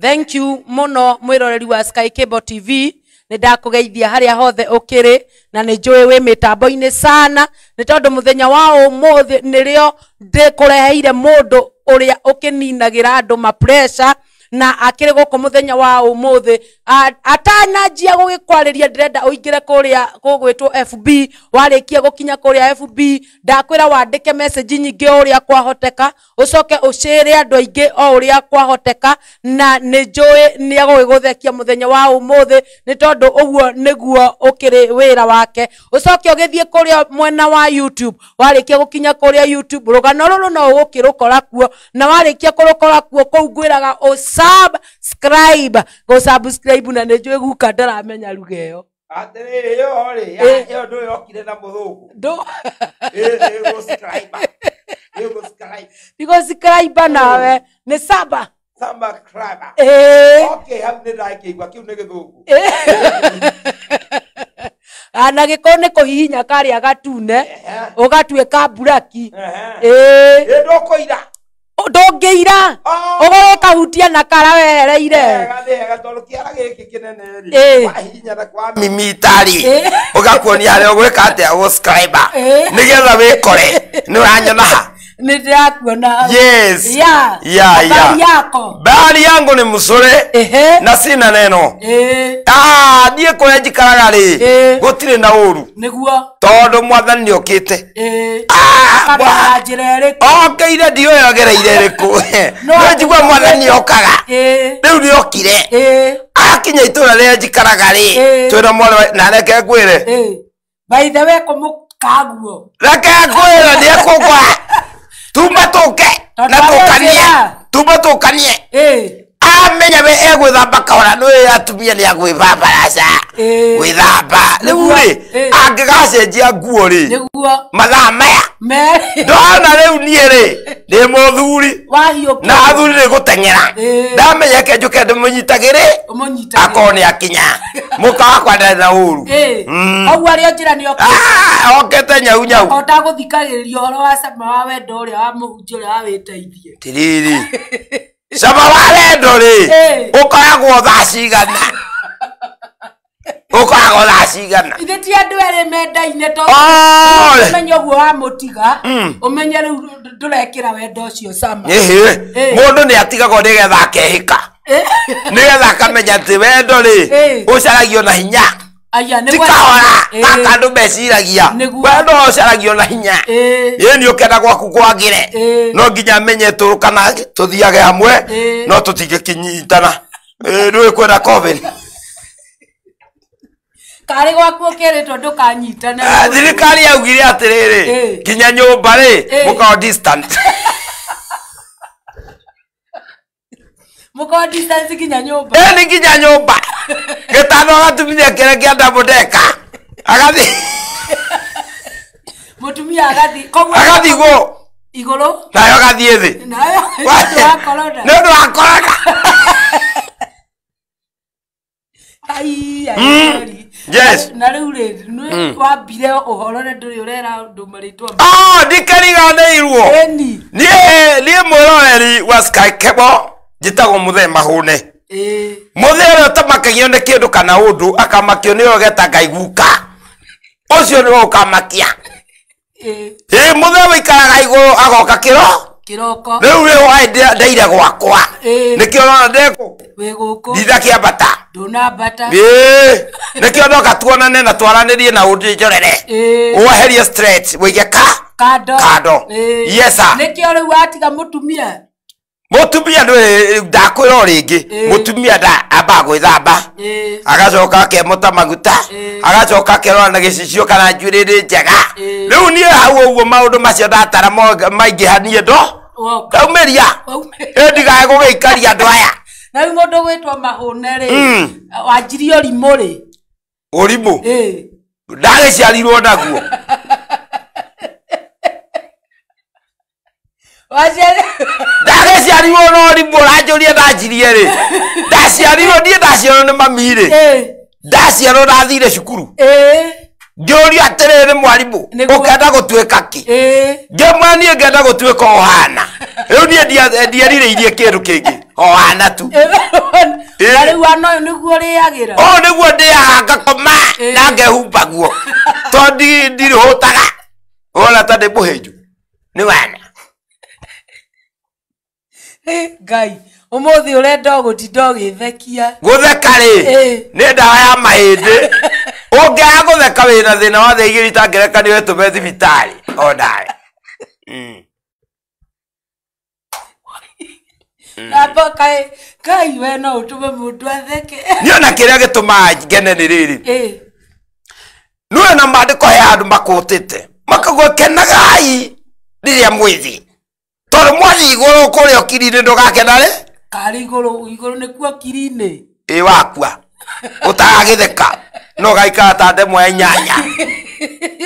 Thank you muno mwiroreri wa Sky Cable TV. Nidakugeithia haria hothe ukiri na nijui wi mitambo-ini sana ni tondu muthenya wa umuthi nirio ndikureheire mundu uria ukininagira andu ma pressure na akiri guku muthenya wa umuthi atanajia gugikwariria ndirenda uingire kuria gugwitwo FB warikia gukinya kuria FB ndakwira wandike message nyingi uria kwahoteka ucoke ushare andu aingi o uria kwahoteka na nijui ni agugiguthekia muthenya wa umuthi ni tondu uguo niguo ukiri wira wake ucoke ugithie kuria mwena wa YouTube warikia gukinya kuria YouTube rugano ruru no ugukirukora kuo na warikia kurukora kuo kou ngwiraga subscribe go subscribe na nijui guka ndaramenya rugeyo atiri yo ri yo ndo yokire na muthuku ndo go subscribe because subscribe nawe ni subscribe okay hamne ndaikigwa kiu ni githuku ana gikone kuhihinya karia gatune ugatweka buraki ndo koira ndongeira ugoreka hutia na kara wehereire mimitari ugakuonia hare ugwika atia subscriber nigetha wikore ni uranyona ni ndakuona yes bari yangu ni musore na sina neno die kure njikaraga ri gutire na uru niguo tondu mwathani okite okeire ndioyogereire riku no njigua mwathani okaga riu ni okire akinya itura ria njikaraga ri twina mwana na reke ngwire by the way kumukaguo reke ngwire ni ekugwa tumatuke na tukanie amenya we egwithamba kahora no atumia ni agwithambaraca gwithamba riu ri angigacenjia nguo ri mathaa maya ndona riu nie ri ndi muthuri na athuri ri guteng'era ndamenya ke njuke ndimunyitagire akoni akinya muka wakwa ndari na uru au ario njira ni okete nyau nyau ota guthikagiriria horo wa sama wa wendo uria wa muhunjia uria wawiteithie tiriri sama wa wendo ri ukoragwo thaa cigana ukoragwo thaa cigana ithe ti andu eri mendaine to umenye uguo wa mutiga umenye riu ndurekira wendo ucio sama mundu ni atigagwo nigetha akehika nigetha akamenya ati wendo ri ucaragio na hinya tikahora gaka andu meciragia wendo ucaragio na hinya ni ukenda gwaku kwagire no nginya menye turukana tuthiage hamwe no tutigikinyitana ndui kwenda coven kari gwaku ukiritwo ndukanyitana thirikari yaugire atiriri kinya nyumba ri mukao distant mukao distance kinya nyumba ni kinya nyumba gitano gatumia kire kianda mudeka agathi mutumia agathi go igoro nayo gathie thi nayo ndo akorona ai yes na riu ri wambire uhoro na nduri urera ndu maritwa ndikariganirwo nie mwiroreri wa Sky Cable njitagwo muthe mahune muthe uria utamakagio ni kindu kana undu akamakio ni ogeta ngaiguka ucio ni ukamakia muthe wikaraga iguru agoka kiroko riu ri wa ndaire gwakwa nikio rona ndeko wiguko ndithakiambata ndunambata nikio ndoka tuonane na twaranirie na unjorere uweherie straight wige kado yes sir nikio riu atiga mutumia ndakwira ringi mutumia nda amba gwithamba agacoka akemuta maguta agacoka akerora na gicicio kana njwiriri njega riu nie hau uguo maundu macio ndatara maingihanie ndo kaumeria ndigae gugeikaria andu aya na riu mundu gwitwo mahune ri wanjirio rimu ri urimu ndagiciarirwo naguo ndagiciarirwo no rimu uranjuria ndanjirie ri ndaciarirwo nie ndaciarwo ni mami ri ndaciarwo ndathire cukuru Jori aterere mwarimu ukenda gutweka ki Gemani ngenda gutweka ohana riu nie ndiarireirie kindu kingi ohana tu riu ano niguo riagira niguo ndiaga ngakoma na ngehumba guo to ndirihutaga ona ta ndi muhinju ni wana Ngai umuthi urenda gutinda ugithekia gutheka ri ni ndawa ya mahindi ungia gutheka wina thina wa thigiri tangereka ni wetume thibitari ondae Napa kai we no utume mundu atheke niona kiria gituma ngene ni riri nuwe na mandiko ya andu makutite makagwekenagai riria mwithi tondu mwathi iguru kuria kirine ndugakena ri kari iguru ni kuo kirine wakua utagagitheka no gaikara ta ndemwe ya inyanya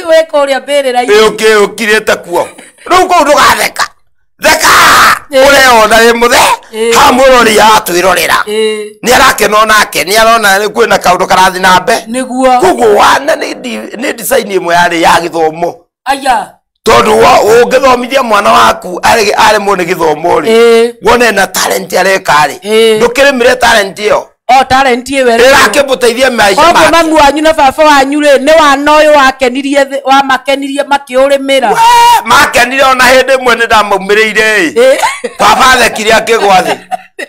we kuria mbirira uki ukirite kuo riu kuu ndugatheka theka ureona ri muthe ha murori ya twirorera ni arakena nake ni arona kwina kaundu karathi na mbe niguo kuguo wana ni design imwe yari ya githomo aya tondu ungithomithia mwana waku ari mu ni githomo ri wone na talent areka ri ndukirimire talent iyo talent iwe irakimuteithia maisha make ogo mamu wanyu na baba wanyu ri ni wana uyu makenirie makiurimira makenire ona hindi imwe ni ndamaumireire baba thekire akigwa thi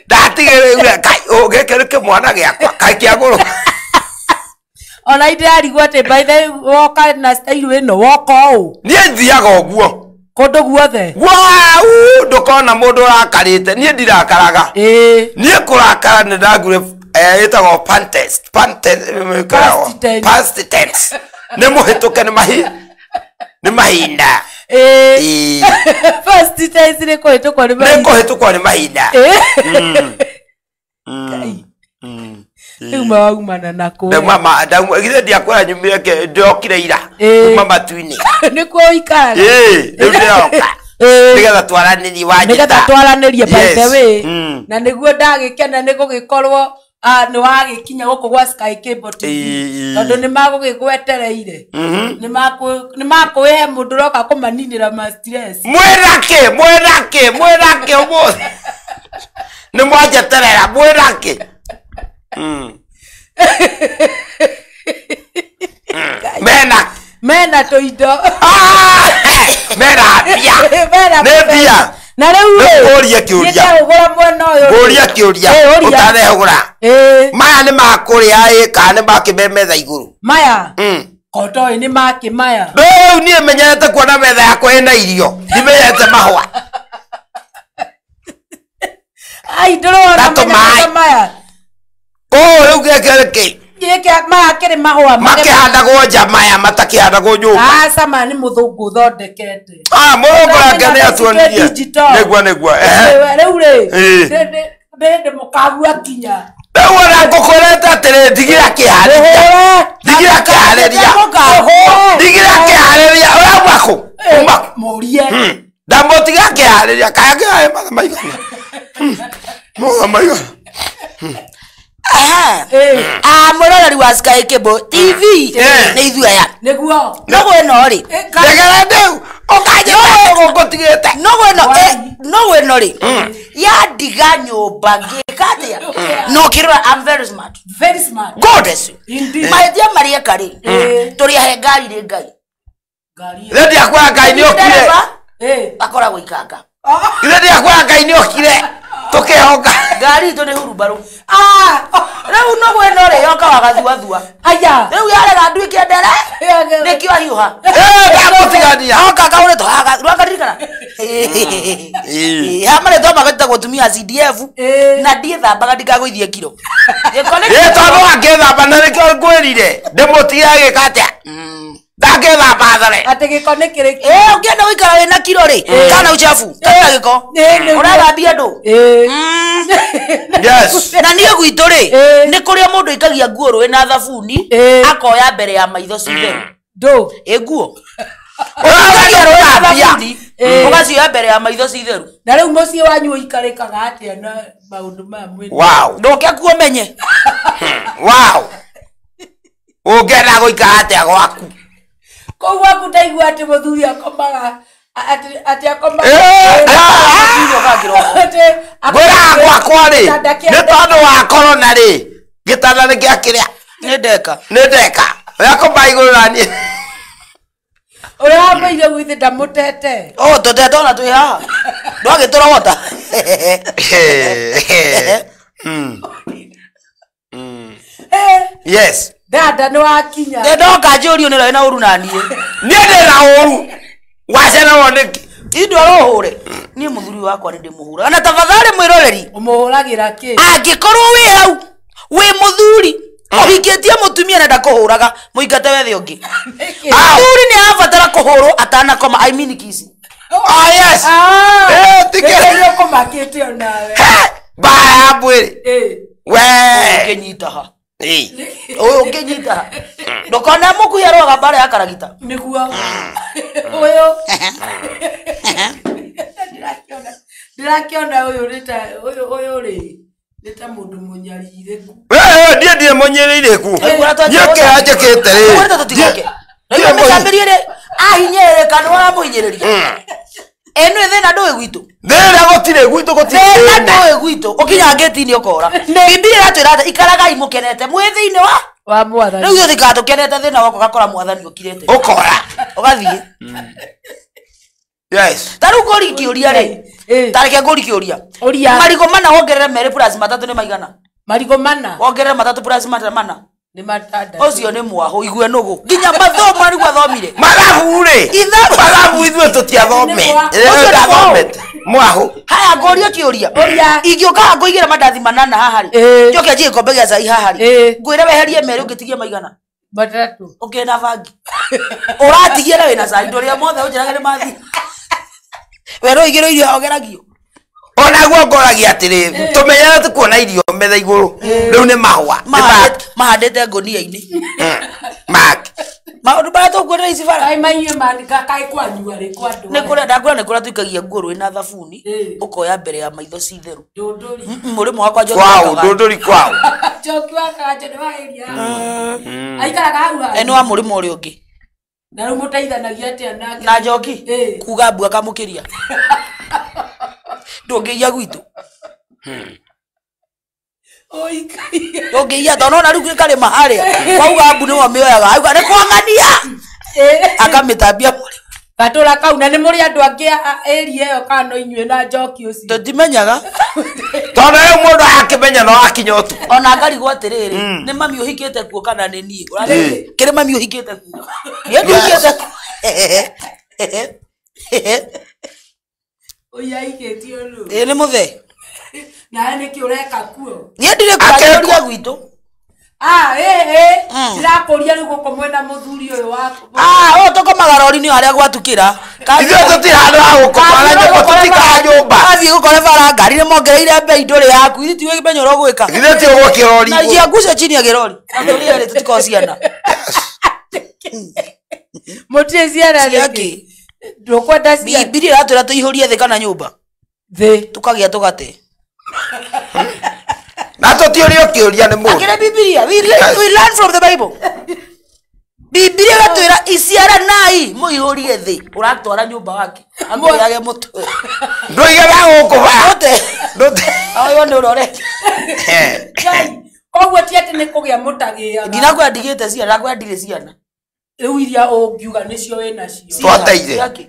ndatigire kai ugekereke mwana giakwa kai kiaguru ona ndirarigwo ati by the woka na style ino woka u nie thiaga uguo kundu guothe ndukona mundu rakarite nie ndirakaraga nie kurakara ni ndagure itagwo past tense ni muhituke ni mahinda past tense ni kuhitukwo ni mahinda riu maumana nako githe ndiakwira nyumire ndiokire ira kuma matu-ini nikuo ikaraga riu ndioka nigetha twaranirie by the way na niguo ndagikena ni gugikorwo ni wagikinya guku gwa Sky Cable TV tondu ni magugigwetereire ni makuhe mundu roka kumaninira ma stress mwirake umuthi ni mwajeterera mwirake mena toindo mena bia na riu uria kiuria ugura mwena uyu uria kiuria utarehugura maya ni makuria kana ni makimemetha iguru maya koto ni makimaya riu nie menyete kuona metha yakwa ina irio ndimenyete mahwa ai ndorona maya riu gekereke makiri mahwa makihandagwo nja maya matakihandagwo nyumba sama ni muthungu thondekete muthungu ake ni atuonirie niguo riu ri ndi mukagu akinya riu ona ngukwirete atiri ndigira kihariria uramwaku murie ndamutiga kihariria kaya kihae matha maigana matha maigana muroreri wa Sky Cable TV ni ithuaya niguo nogo ino ri ndegera ndiu ukajira gutigite nogo ino ri ya diga nyumba ngikatia no kirwa I'm very smart goddess maithia maria kari turi he ngari ri ngai rendi akwa ngai ni okire akora guikanga rendi akwa ngai ni okire tukihoka ngari to ni hurubaru riu nogo ino ri yoka wagathua aya riu yarega ndu ikendere nikio hiuha ndamutigania oka kaure to rwakarikana hamare to magata gutumia CDF na ndie thambaga ndikaguithie kilo tondu angithamba na nikio ngwirire ndimutigia gikatia ndangithamba thare ati giko ni kiri ukienda guikara wina kilo ri kana uchafu kana giko urathambia ndu yes na niye gwitu ri ni kuria mundu ikagia nguo rwe na thabuni akoya mbere ya maitho citheru ndo nguo uragia rwe na thabuni ugacio mbere ya maitho citheru na riu mucii wanyu ikarikaga atia na maundu ma mwini ndoke kuo menye ungenda guikara atia gwaku Kwa kutaigua ati muthuri akomaga ati akomaga gwira gwakwa ri ni tondu wa corona ri gitanda ni giakiria ni ndeka yakomba iguru nani ura mbeire gwithi ndamutete tutete ona twi haha ndwagiturogota yes dada no akinya ndoka njurio ni na uru nanie ni ndina uru wacena woneki indwara uhure ni muthuri wakwa ndi muhura ana tafadhali mwiroreri umuhuragira ki angikorwo wi hau wi muthuri ohikitie mutumia nenda kuhuraga muingate wethe ungi muthuri ni abatara kuhurwo atana koma I mean kiss yes tikere komakete onawe baya bwiri we kenyita ha oyo kenyita ndokona mukuyarwa bare yakaragita niguo oyo ndirakiona oyo rita oyo ri nita mundu munyarireku ndie munyarireku nyeke ajekete ri wenda tutikoke ndio msambirie ahinyere kana wala muhinyeriria eno thina ndoe gwitu thina gotire gwitu gotire thina ndoe gwitu ukinya ngeti ni ukora biblia ratwira ikaraga imukenete mwithiini wa mwathani riu thikatu kenete thina wako gakora mwathani ukirete ukora ugathie yes taru gori kiuria ri tareke gori kiuria marigo mana wongerere mere plus matatu ni maigana marigo mana wongerere matatu plus mana ni matada ocio ni mwaho igwe nugu nginya mathomo ari gwathomire mathabu ri mathabu ithuĩ tũtiathome ndathomete mwaho haya ngoria kiuria ingĩũka ngoigĩra mandathi manana haha ri njoke njie kombe gĩa cai haha ri ngwĩre weherie mere ũngĩtigia maigana matatu na bangi ũratigia wĩna cai ndũrĩa mothe ũnjĩrage nĩ mathi werũ igĩrĩ irio ogeragio onaguo ngoragia atiri tumenyana tukuona irio metha iguru riu ni mahwa mahandite ngonia-inĩ maundu bara tukuona ici bara ai maiye mandika kai kwanyua ri kwa ndu nĩ kũrĩa ndakũra nĩ kũrĩa tuikagia nguo rwĩna thabuni ũkoya mbere ya maitho ci theru ndũndũri mũrĩmo wakwa kwao ndũndũri kwao joki wakaga nĩ waheria aikaraga hau hau eno wa mũrĩmo ũrĩa ũngĩ na rĩu mũteithanagia atĩa nake na njoki kuga mbua kamũkĩria ndũngĩia gwitũ ndũngĩia tondũ ona rĩu karĩ maharĩa kwauga mbu nĩwe mĩoyaga auga nĩ kwang'ania akamĩtambia mũrĩ gatũra kau na nĩ mũrĩ andũ angĩ area ĩyo kana inyuĩ na njoki ũcio tũtimenyaga tondũ rĩu mũndũ akĩmenya no akinya ũtukũ ona ngarigwo atĩrĩrĩ nĩ mami ũhikĩte kuo kana nĩ niĩ kĩrĩ mami ũhikĩte kuo niĩ ndũhikĩte ũyaikĩtio nũ nĩ mũthee nawe nĩkĩ ũreka kuo niĩ ndirĩ kũragĩria gwitũ ndirakũria rĩu gũkũ mwena mũthuri ũyũ waku ũyũ tũkomaga rori-inĩ harĩa gwatukĩra ithuĩ tũtirĩ handũ ha gũkoma nyũmba tũtikaga nyũmba athiĩ gũkore bara ngari nĩ mongereire mbei ndũrĩ yaku ithuĩ tiwe kĩmenya ũrogwĩka ithuĩ tiwe gũkĩrori na cianguce chini ya kĩrori atũrĩrĩ tũtikoo ciana mũtirĩ ciana rĩngĩ ndũkwenda ciana Biblia iratwĩra tũihũrie thĩ kana nyũmba thĩ tũkagĩa tũgate na tũtiũrio kĩũria nĩ mũndũ akĩrĩ Biblia we learn from the Bible Biblia iratwĩra iciara nai mũihũrie thĩ ũratwara nyũmba wake amũyage mũtwe ndũigana gũkũ ba oyo nĩ ũrore koguo ti atĩ nĩ kũgĩa mũtagĩaga ndinakwenda ndigĩte ciana ndakwenda ndirĩ ciana rĩu iria ũngiuga nĩcio wĩnacio twateire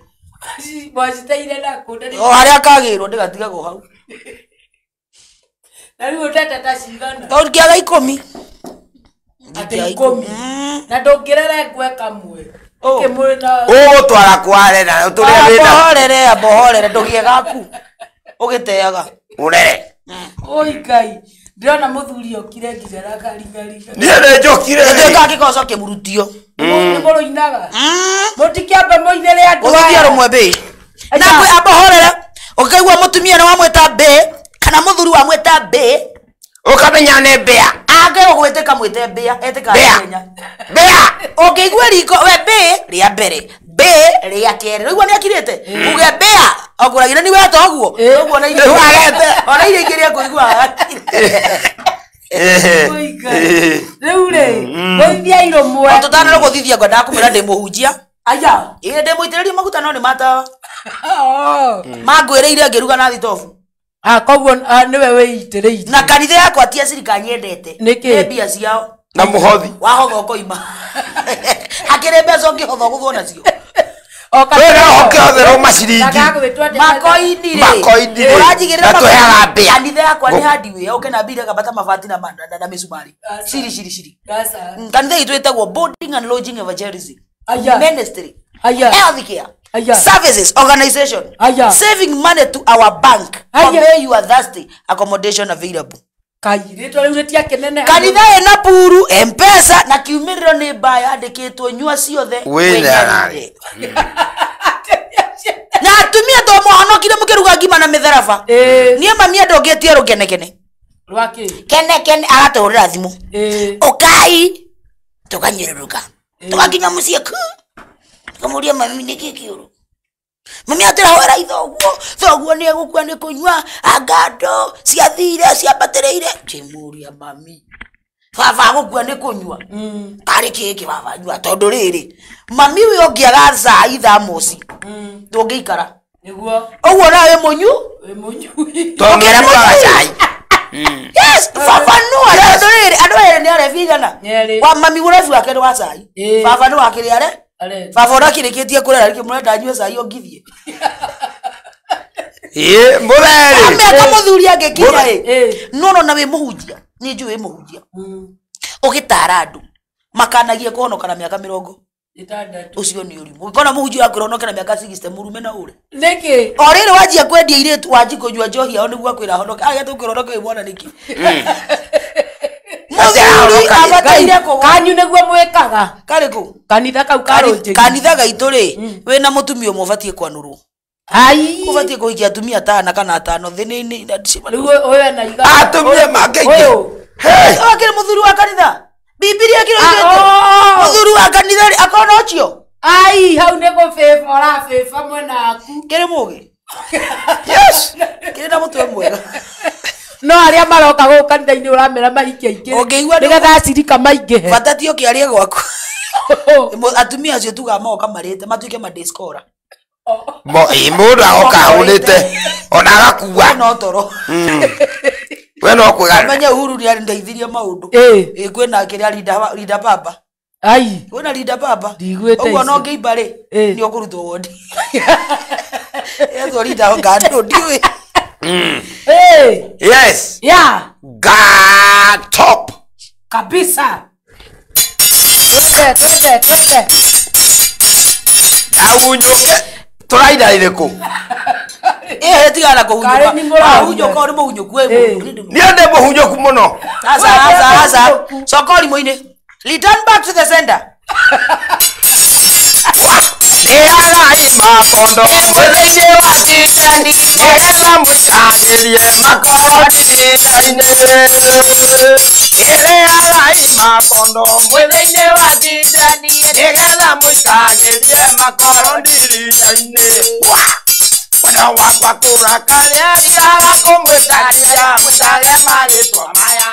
mwaciteire nakũ o harĩa akagĩrwo ndĩgatigagwo hau na rĩu ũteteta cigana tondũ kĩaga 10 atĩ 10 na ndũngĩrere ngwe kamwe kĩmwĩna ũgũtwara kware na tũrĩa wĩna abohorere ndũgĩe gaku ũgĩteaga ũrere oi Ngai ndĩrona mũthuri okire nginya rakaringariga niĩ nĩ njokire ndĩka kĩgoco kĩmurutio nĩ mũrũinaga mũtikĩambe mũinĩre andũ ũthithia rũmwe mbĩ na kwĩ abohorere ũkaigua mũtumia nĩ wamwĩta mbĩ kana mũthuri wamwĩta mbĩ ũkamenya nĩ mbĩa angĩrwo gwĩtĩka mwĩte mbĩa etĩka Kenya mbĩa ũngĩigua riko we mbĩ rĩa mbere mbĩ rĩa kerĩ rĩu nĩ akirĩte uge mbĩa okũragire nĩ weta ũguo ũguo na irio ona irio ingĩ rĩa kũigua rĩu rĩ gũithia irũmwe tũtanarwo gũthithia ngwendaga kũmwĩra ndĩ mũhunjia aya inde muitiriria maguta no ni mata mangwire ile ngeruga na thitofu koguo niwe weitiririe na kanitha yakwa tia sirika nyendete niki mbia ciao na muhothi wahotho koima akire mbeca ngihotho guthona cio wera hokeothero maciringi makoini urajigirira kanitha yakwa ni handi we ukena mbire kabata mabati na misumari shiri kanitha itu itagwo boarding and lodging evangelism ministry health care services organization saving money to our bank where you are thirsty accommodation available kairito riu ritia kenene kanitha ena puru mpesa na kiumiriro ni mbaya andikitwo nyua ciothe wenyanare na atumia to muhonokire mukiruga ngima na mitheraba nie mami ndongetie rukenekene rwaki kenekene agatuhurira thimu ukai tukanyiriruka tugakinya mucie kamuria mami nikikiuru mami atirahwera ithoguo ni egukua ni kunywa agando ciathire ciambatereire kimuria mami baba gukua ni kunywa kari kiki baba nyua tondu riri mami we ongiaga cai thamoci ndungiikara niguo uguo nawe munyu tongera mwaga cai yes baba no tondu riri andu eri ni arevigana wa mami urefu wake ni wa cai baba no akiri are baba ora kirikitie kurera riki murenda nyue cai ongithie mureri ameka muthuri angekinya no na we muhunjia ni njui muhunjia ugitara andu makanagie kuhonoka na miaka 60 ucio ni urimu kona muhunjia akuhonoka na miaka 60 murume na ure niki orire wajia kwendia iretu waji kunywa njohi ao niguo akwira honoka age tukihonoka we mwana niki kanyu niguo mwekaga kariku kanitha kau karunje kanitha gaitu ri wina mutumia umobatie kwanurwo ai ubatie kuhikia atumia tana kana tano thini riu oyo na iga atumia mangeige akire muthuri wa kanitha bibilia kiro muthuri wa kanitha akona ocio ai hau nego favor favor mwenaku kire mugi yes kire na mutwe mwega no aria maroka go kanitha-ini uramera mahikia ingi nigetha acirika maingi bata tio kiarie gwaku atumia acio tuga moka marite matuike madiscora mundu agoka ahunite ona agakua no toro we no kwigana menya Uhuru ni ari ndeithirie maundu kwina kiria rinda baba ai kwina rinda baba ndigwete uguo no ngiimba ri ni okurutwo wodi yezo rinda ngando ndiwe yes yeah top kabisa twende awunyuke turaida iriku tigana kuhunyuka ahunyuka uri muhunyuku we ni ande muhunyuku muno asa sokori muine return back to the center Niagai makondo mwithini wa titani nigetha muikanirie makoro ndithithaine niagai makondo mwithini wa titani nigetha muikanirie makoro ndithithaine mwana wakwa kurakaria ndiraga kumwikaria mwitage maritwa maya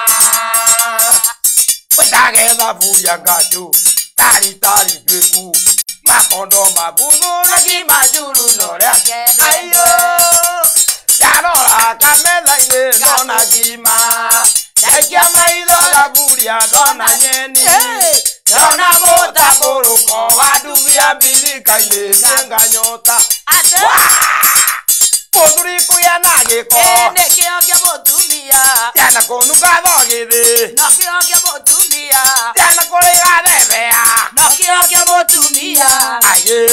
mwitage thaburia ngaju tari ndwiku makondo mabuthu na kimajuru norake ayo yarora kametha-ini ndona ngima ndaikia maitho thaburia ndona nyeni ndona mutaburuko wa ndubia mbirika-ini ngenganyota muthuri kugia na giko nikio kia mutumia tiana kunuka thogithi nakio kia mutumia tiana kuriga thebea nakio kia mutumia aye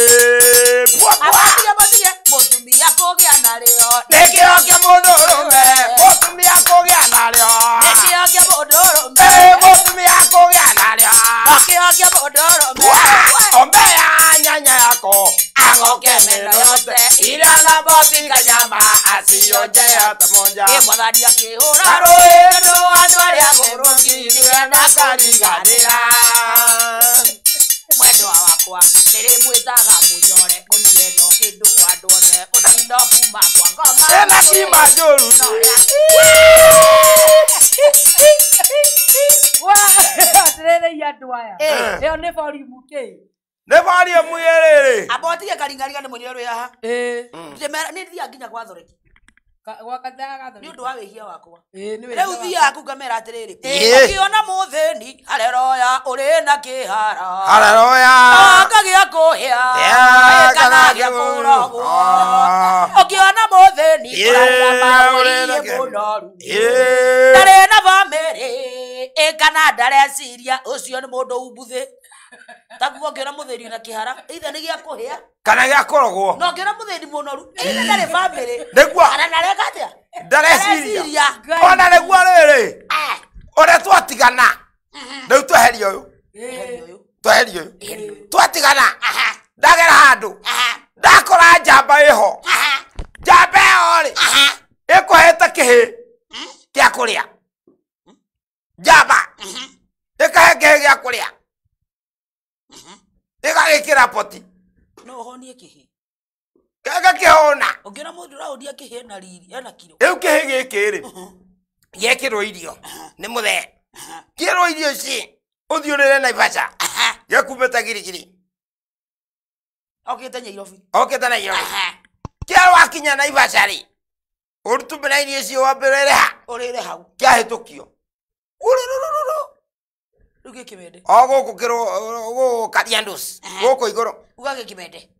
abatia mutumia kugia nario nikio kia muthurume mutumia kugia nario nikio kia muthurume mutumia kugia nario nakio kia muthurume ombea nyanya yako agoke meno yote ila na boti kanyama asionje hata moja mwadhani akihura aroendo andwari agorungi ndiwe na kariganira mwendo wakwa nirimwitaga munyore kunieno kindu andone utindo kuma kwa ngoma ena kima njuru atirere ya ndwaya eo ni borimu ki ne bari amuyerere abotige karingariga ne mwenyewe yaha ndemera ni thia nginya kwa thoreki wakathaga ni undu wa wihia wakwa ni reu thia aku ngamera atiriri ukiona mutheni haleluya uri na kihara haleluya kagia kuhia kana gia kurogwo ukiona mutheni uri na munoru ndare na family kana ndare siria ucio ni mundu umbuthe takuo ngira mutheni na kihara ithe ni gia kuhia kana gia kurogwo no ngira mutheni munoru ithe ndare family negwa kana ndare katia ndare siria ona negwa riri ore twatigana reu tweherio twatigana ndagera handu ndakora njamba iho njamba iyo ri ikuhete kihi gia kuria njamba ikahe kihi gia kuria igagikira poti no honie kihi gaga kihona ungira mundu raudia kihi na riri ena kilo riu kihi giki ri gekirwo irio ni muthe kirwo irio ci uthiurire Naivasha gekumeta girigiri okite Nairobi kia wakinya Naivasha ri urutumira irio ci wambirire ha urire hau kia hitukio ruge kimende ogo kirwo Kariandos goko igoro ugage kimende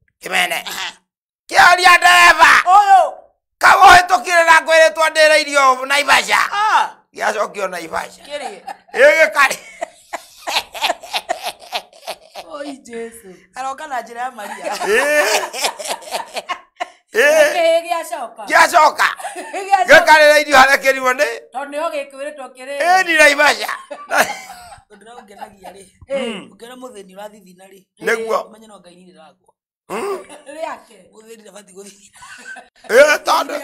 kia ria dereva oyo kago hitukire na ngwire twandire irio Naivasha gia cokio Naivasha kiri kari oi Jesu aroka na njira ya Maria gia coka gekarira irio haria kirimo ni tonio gikwiritwo kiri ni Naivasha ndira ungenagia ri ukira mutheni urathithina ri neguo menye no Ngai ni ndiraguo riake mutheni ndabati guthithina tondu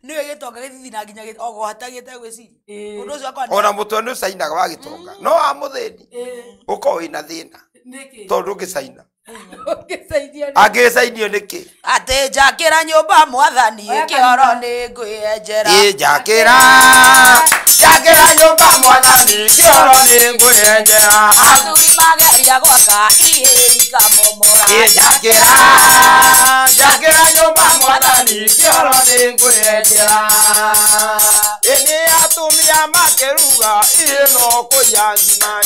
niwe gitonga githithina nginya ogo hatagite gwiciri undu ucio akwa ona mutwe ni ucainaga wa gitonga no wa mutheni uko wina thina tondu ngicaina angicainio niki ati njakira nyumba mwathani kihoro ni ngwienjera njakira nyumba mwathani kihoro ni ngwienjera athuri mageria gwaka ihiri kamomora njakira nyumba mwathani kihoro ni ngwienjera ini atumia makiruga ino kuya ngima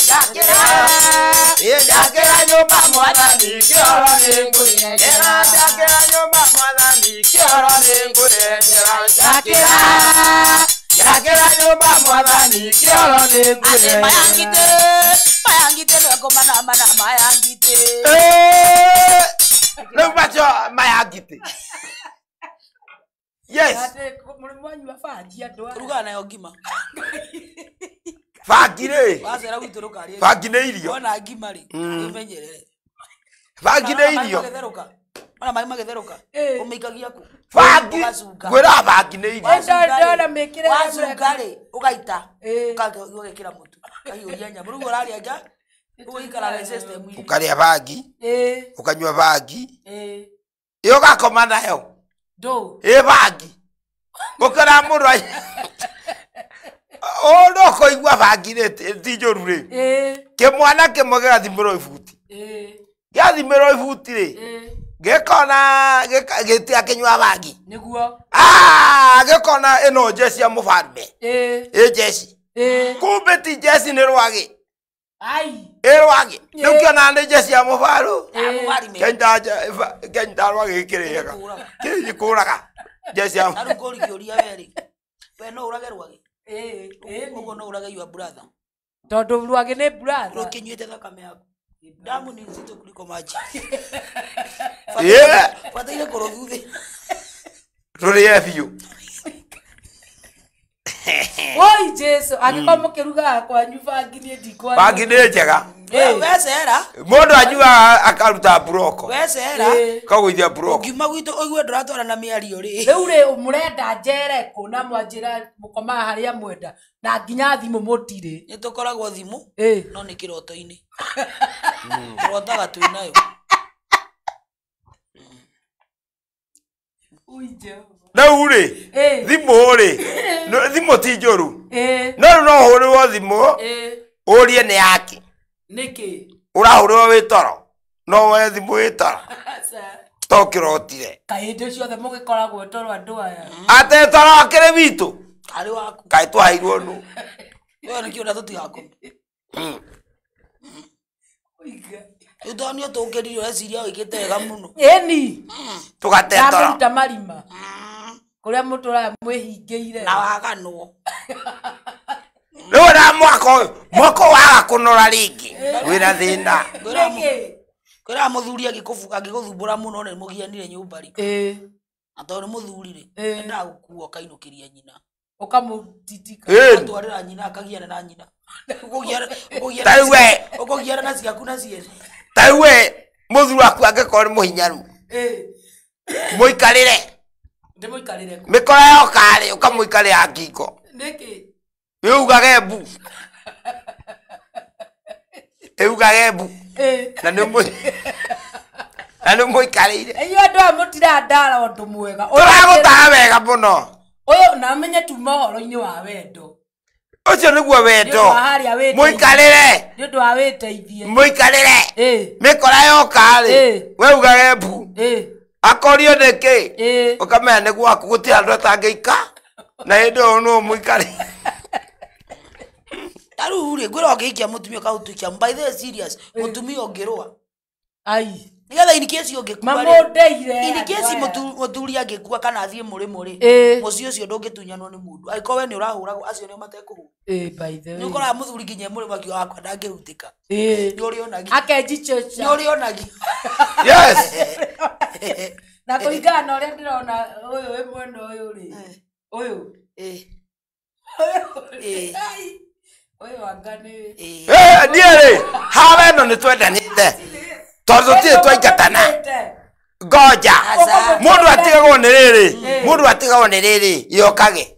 njakira nyumba mwathani kihoro ni ngwienjera njakira nyumba mwathani kihoro ni ngwienjera njakira nyumba mwathani kihoro ni ngwienjera mayangite nwekomana mayangite riu macio mayangite yes ruga nayo ngima bangi ri wacera gwitå rå kari bangi nä irio wona ngima rä imenyerere bangi nä irio ona maä magätherå ka å mä ikagia kå bangi ngwä ra bangi nä irio wacunga rä å gaita å gekä ra må tu kahiå ria nyamå rä u å rarä anja å gå ikaraga å karä a bangi å kanyua bangi ä å gakoma nayo ä bangi gå kä ra må rå å no kå igua bangi ti njå ru rä kä mwana kä mwe gä gathimä ro ibuti gä athimä ro ibuti rä gä kona gä tia kä nyua bangi gä kona ä no njeci ya må barume ä njeci kumbe ti njeci nä rwagä ä rwagä rä u kä ona nä njeci ya må baru kenyita rwagä kä rä ega kä kå raga njeci ya rä kå rikä å ria werä we no å rage rwagä ũguo no ũrage your brother tondu rwagĩ nĩ brother rũkinyuĩte thakame yaku damu ni nzito kuliko maji bataire kũrũthuthĩ rũrĩe biũ oi Jesu angĩkorwo mũkĩrugaga kwanyu bangi niĩ ndikwanyu bangi nĩ njega wecera mũndũ anyuaga akaruta buroko wecera kagũithia buroko ngiuma gwitũ ũigue ndũratwarana mĩario rĩ rĩu rĩ mũrenda njere kũ na mwanjĩra mũkomaga harĩa mwenda na nginya thimũ mũtirĩ nĩ tũkoragwo thimũ no nĩ kĩroto-inĩ tũrotaga twĩ nayo rĩu rĩ thimũ rĩ thimũ ti njũru no rĩu no ũhũrĩrwo thimũ ũrie nĩ yaki nĩkĩ ũrahũrĩrwo wĩ toro no wethi mwita tokirotire kainde ciothe mugikoragwo toro andu aya ate toro akire bitu ari waku kai twairwo nu wewe ni kiona tutigako oiga udonio tokeririo esiria wikite wega muno eni tugate toro tamarima kuria mutura mwihingiire na waganwo riu na mwako waga kunora ringi wina thina kwira muthuri agikuthumbura muno ni mugianire nyumba riko na tondu muthuri ri nda gukuo kainukiria nyina ukamutitika atwarira nyina akagiana na nyina ukogiana na ciaku na ciene taiwe muthuri aku angikora muhinyaru muikarire ndimuikarire mikora yo kare ukamuikarira ngingo niki yugage bu eugage bu na nä må ikarä ire eyo andå aya må tirandara å ndå mwega tåragåtara wega må no å yå na menye tuma å horo-inä wa wendo å cio nä guo wendo må ikarä re nä å ndå wa wä teithie må ikarä re mä kora yokarä weugage mbu akorio nä kä å kamenya nä gwaku gå tä andå atangä ika na hä ndä ä yo no må ikarä taru ri gwira ogiikia mutumia kautukia by the serious mutumia ongirwa ai nigetha in case ongikua mamundeire in case muthuri angikua kana athie muri mucio ucio ndungitunyanwo ni mundu aiko we ni urahuragwo acio ni matekuhu by the way ni ukora muthuri nginya muri makio akwa ndangirutika ni uri onagi akenji church ni uri onagi yes na kuingana uria ndirona uyu we mwena uyu ri uyu ai oyo wangane niä hawe no nä twendanite tondå tirä twaingatana ngoja må ndå atigagwo nä rä rä må ndå atigagwo nä rä rä yokage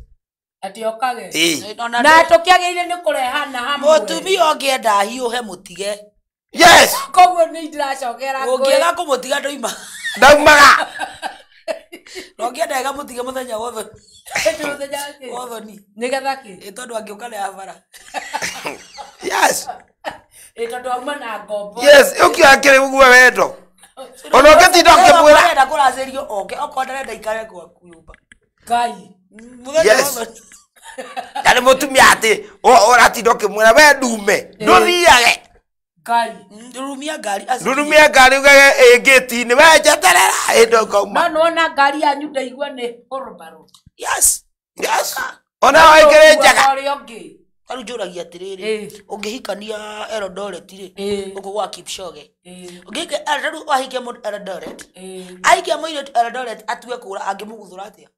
atiokage na tå kä agä ire nä kå rehana hamwe mutumia ongienda hiuhe mutige yes koguo nä ndiracokera ungiega kå må tiga ndoima ndaumaga ongienda ega må tige må thenya wothe wothoni nä getha kä tondå angä å ka nä abara yes tondå auma na ngombo yes å kioa kä rä guo wendo ona å ngä tinda å kä mwä ra enda kå racä rio oke okorwo ndarenda ikare gwaku nyumba ngai yes na nä må tumia atä å ratinda å kä mwä ra we ndume ndå thiage ngai ndurumia ngari ndurumia ngari ugage ä ngä tinä we njeterera ä ndo ngauma no nona ngari yanyu ndaigua nä hurubaro yes ona waä kä rä njaga taru njuragia atiriri ungihikania Eldoret ri uko gwa Kipchoge ungike taru wahikia mundu Eldoret aikia muire Eldoret atue kura angimuguthura atia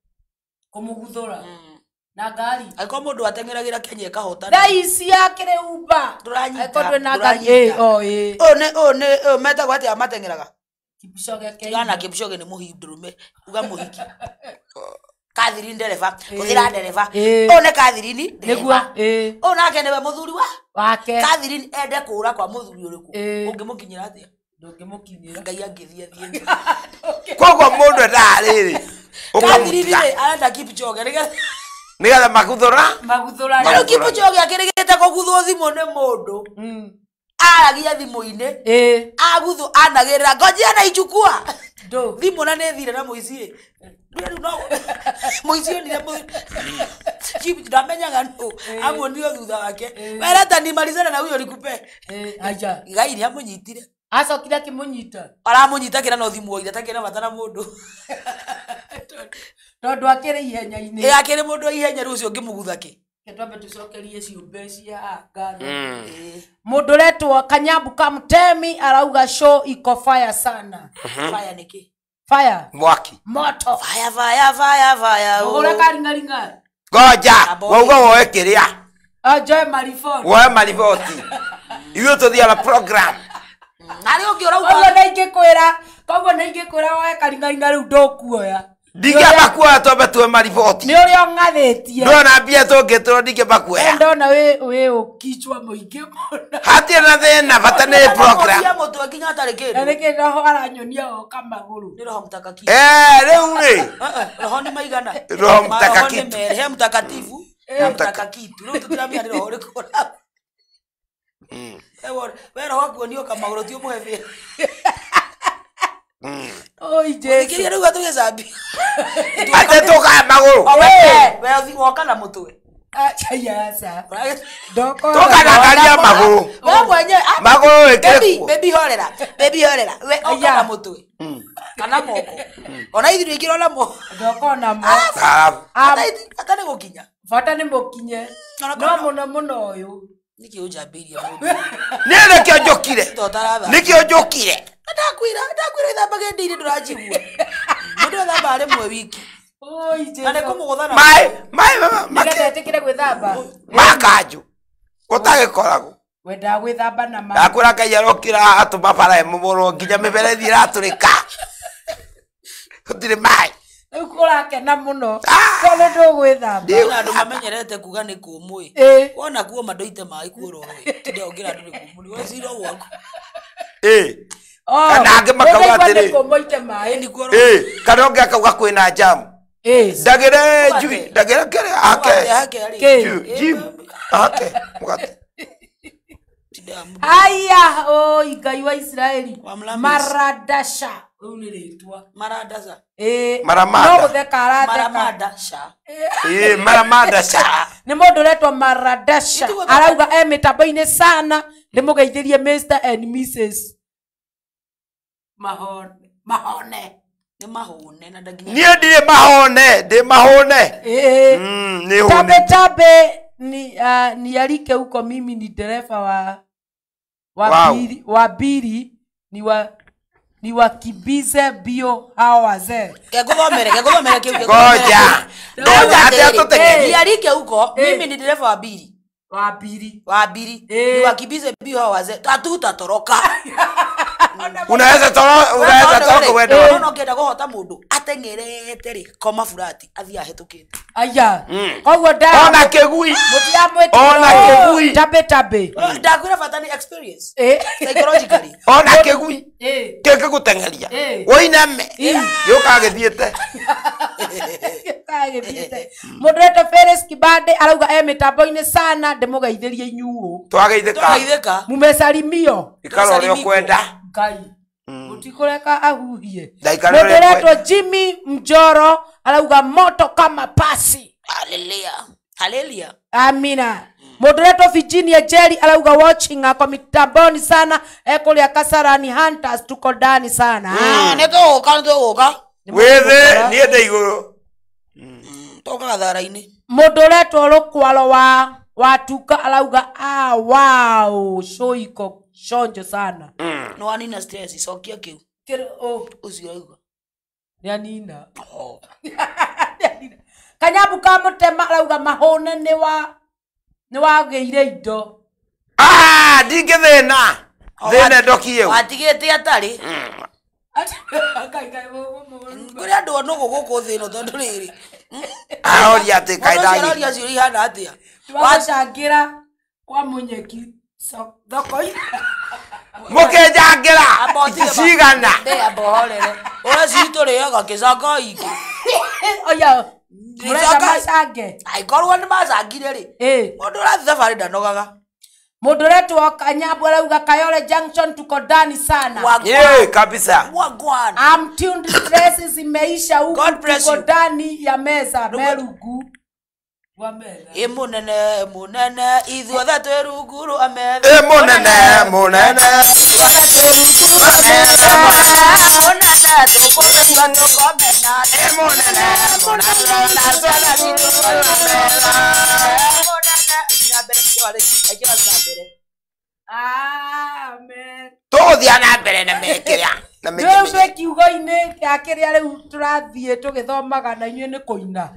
kumuguthura na ngari aiko mundu atengeragira Kenya kahota thaisi yakire umba turanyita na ngari one meta gwati amatengeraga Kipchoge Kenya Kipchoge ni muhindurume uga muhiki Kathirini ndereva uthira ndereva one Kathirini ndereva ona kenewe muthuri wake Kathirini ende kura kwa muthuri uriku ungimukinyira atia ndungimukinyira ngai angithia thie koguo mundu endaa riri Kathirini arenda Kipchoge nä getha maguthå na Kipchoge akirigite kuguthwo thimu ni mundu aragia thimu-ini aguthwo anagirira ngojia na ichukua thimu na nä thire na muici muici ni Chief ndamenyaga no amuonio thutha wake wereta ni malizana na huyo likupe aja gai ni amunyitire acokire akimunyita aramunyita kira no thimu oira takira matana mundu tondu akire ihenya-ini akire mundu ihenya rucio ngimugutha ki twambe tucokerie ciumbe cia ngano mundu retwo Kanyambu Kamtemi arauga show iko fire sana fire niki fire mwaki moto fire ugure karingaringa ngoja wauga woe kä rä a ajoe mariboti woe mariboti ithuä tå thiaga program arä å ngä å rauga koguo nä ingä kwä ra woe karingaringa rä u ndåkuoya ndingĩamba kuoya twambe tuwe mariboti nä å rä a å ngathätie ndona mbia tũngĩtũrwo ndingĩamba kuoya ndona wĩ ũkichwa mũingĩ mũno hatirĩ na thĩna bata nĩ program mũtwe nginya atarĩ kĩndũ na nĩkĩ roho aranyonia oka magũrũ nĩ roho mtakatifu rĩu rĩ roho nĩ maigana roho mtakatifu he mtakatifu na mtakakitu rĩu tũtiramenya nĩ roho ũrĩkũ we roho akuonio kamagũrũ ti ũmũhe Oi Jesu. Kiria rĩu atuge zambi. Ate toka maguru. We uthi woka na mutwe. Achaya sa. Doko. Toka na kalia maguru. We mwenye maguru ekire. Baby horera. Baby horera. We oka na mutwe. Kana moko. Ona ithu ikiro na mo. Doko na mo. Ata ni gukinya. Fata ni mukinye. No muno uyu. Niki ujambiria mundu. Nene kyo njokire. Nikyo njokire. Ndakwira ithambage ndiri ndurajigua. Mundu thamba ari mwe wiki. Oi Jesu. Ane kumuguthana. Mai. Nĩgetetikire gwĩthamba. Makanju. Gũtagĩkoragwo. Wendaga gwĩthamba na maaĩ. Ndakwĩra Ngai arokĩra atũma bara mũmũrũ nginya mĩberethi ĩratũrĩka. Gũtirĩ maĩ. Rĩu ũrakena mũno. Tondũ ndũgwĩthamba. Andũ mamenyerete kuga nĩ kũmũ. Wona kuo mandoite maĩ kuorowe. Tinde ongira andũ nĩ kũmũ. Nĩ wecira gwaku. Kana angĩ makauga atĩrĩ. Kũmoite maĩ ni kuoro. Kana ũngĩ akauga kwĩna jamu. Ndagĩre njui, ndagĩre kĩrĩa hake. Jim. Hake. Mugate. Aya, oi Ngai wa Israeli. Maradasha. Ũyũ nĩ rĩtwa. Maradasha. Maramada. No gũtheka aratheka. Maramadasha. Maramadasha. Nĩ mũndũ ũretwo Maradasha. Arauga mĩtambo-inĩ sana. Ndĩmũgeithĩrie Mr and Mrs. Mahone. Ni mahone na ndaginya. Niĩ ndirĩ mahone, ndĩ mahone. Nĩ hone. Tabe ni alike huko, mimi ni dereva wa biri ni wakibize bio hao wazee. Kegomere kiu. Ngoja. Ngoja tuteke. Ni alike huko, mimi ni dereva wa biri. Wa biri. Ni wakibize bio hao wazee. Tutatoroka. Unaweza toroka wewe. Unaona ukienda kuhota mundu atengerete ri koma furati athia hetukite. Aya. Koguo ona kegui. Mutiamwete. Ona kegui. Tabe. Ndakwira fatani experience. Psychologically. Ona kegui. Keke gutengeria. Woiname. Yukagithiete. Moderator Feres Kibande arauga mitambo-inĩ sana ndĩmũgeithĩrie inyuũ. Twageithĩka. Mumesalimio. Ikaro rĩo kwenda. Ngai. Mutikureka ahuhie. Moderator Jimmy Mjoro arauga moto kama pasi. Hallelujah. Amina. Moderator Virginia Jerry arauga watching ako mitamboni sana ekulia Kasarani Hunters tuko ndani sana. Nĩtũgũka. Wethe niende igũrũ. Toka gathara-inĩ. Moderator Rũkwaro wa Tuka arauga wow shoiko shonjo sana. No anina stress sokia kiu. Ucio auga. Ni anina. Kanyabu ka mutema arauga mahone ni wageire indo. Ndingĩthĩna. Thĩna ndokie. Watigĩte atari. Kuri andu no guguku thino tondu riri. Aoria ati kaidagi. Aoria ciuri ihana atia. Wacangira kwa munyeki thoko-inĩ. Mũkĩnjangĩra cigana. Abohorere. Ora citũrĩaga kĩcanga iki. Oya. Murenda macange. Aikorwo nĩ macangire rĩ. Mũndũ ũrathi thabarĩ ndanogaga. Moderator Kanyabu arauga Kayole Junction tuko ndani sana. Kabisa. Wagwan. I'm tuned, stress zimeisha huku tuko ndani ya meza Merugu. Wa meza. Munene ithuothe twĩ rungu rwa metha. Munene. Ithuothe twĩ rungu rwa metha. Munene tũkũrĩrio tũkomena. Munene. Amen. Tũgũthiĩ na mbere na mekĩra. Rĩu kiugo-inĩ kĩa kĩrĩa rĩu tũrathiĩ tũgĩthomaga na inyuĩ nĩ kũina.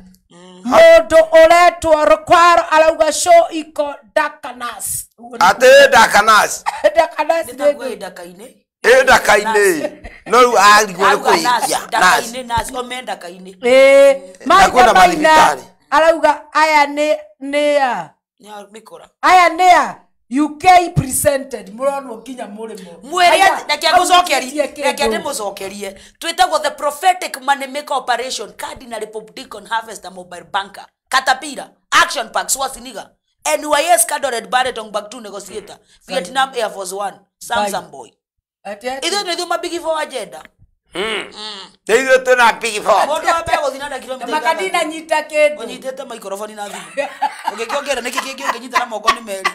Mũndũ ũretwo Rũkwaro arauga show iko Dakanas. Atĩ Dakanas. Dakanas nĩ ndaka-inĩ. Ndaka-inĩ. No rĩu arigwo nĩ kũhĩtia. Ndaka-inĩ naci ome ndaka-inĩ. Maina arauga aya nĩa aya nĩa UK presented muronwo nginya murimo mwĩre reke ndĩmũcokerie twĩtagwo the prophetic money maker operation Cardinal Republican Harvester Mobile Banker Caterpillar Action Park Swasiniga NYS Kadoret Barretong Back Negotiator Vietnam Air Force One Samsung Boy ithuĩ nĩ ithuĩ mabigi for agenda Ndio tuna Big Four. Mundu wa mbere guthinda kilomita makadina nyita kindu unyitete microphone na thimu ungikiongerera niki kingi unginyita na moko ni meri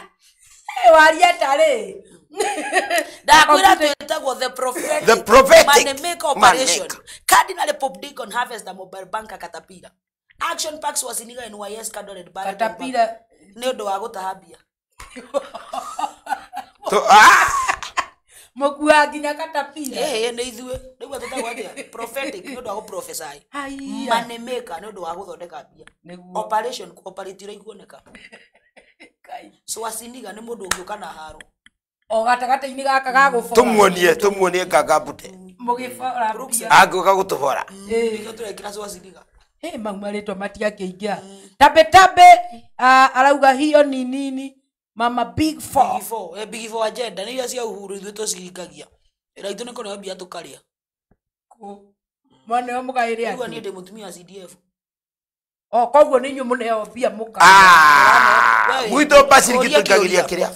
waria tare ndakwira twetagwo the prophetic money maker operation Cardinal Pope Deacon Harvest the Mobile Banker Caterpillar Action Packs was in NYS Cardinal Caterpillar ni undu wa gutahambia to mukua ginya Caterpillar ni ithue niguo twetagwo atia prophetic ni undu wa prophesy money maker ni undu wa guthondeka bia operation cooperate ikuoneka so wasiniga ni mundu ungiuka na haro o gatagata-ini gaka gagufora tumuonie kagabute mugifora bia aguka gutubora ndio turekira so wasiniga mamarĩtwa matiakĩingĩa tabe arauga hiyo ni nini mama Big Four Big Four agenda nĩ iria cia uhuru ithuĩ tũciringagia ĩraitũ nĩ kũneo mbia tũkarĩa mwana mũgaĩre atĩ niĩ ndĩ mũtumia CDF koguo nĩ inyuĩ mũneo mbia mũka gwitũ baciriki tũkagiria kĩrĩa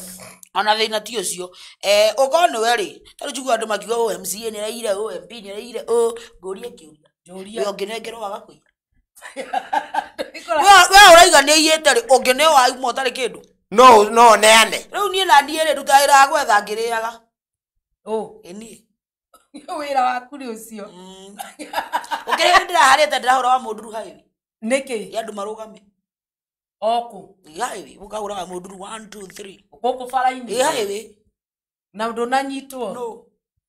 ona thĩna ti ũcio ũkorwo nĩwe rĩ tarĩ njigua andũ makiuga OMCA nĩ raire OMP nĩ raire ngũrie kĩũria we ũngĩnengerwo waga kũiya we ũraiga nĩ iyĩte rĩ ũngĩneo wauma ũtarĩ kĩndũ no neane rĩu niĩ na ndiĩ rĩ ndutagĩra gwetha ngĩrĩaga ĩniĩ wĩra waku nĩ ũcio ũkĩrĩa ndĩraharĩte ndĩrahũra wa mũnduru highway nĩkĩ andũ marũgame oku highway ũkahũraga mũnduru 1 2 3 gũkũ bara-inĩ highway na ndũnanyitwo no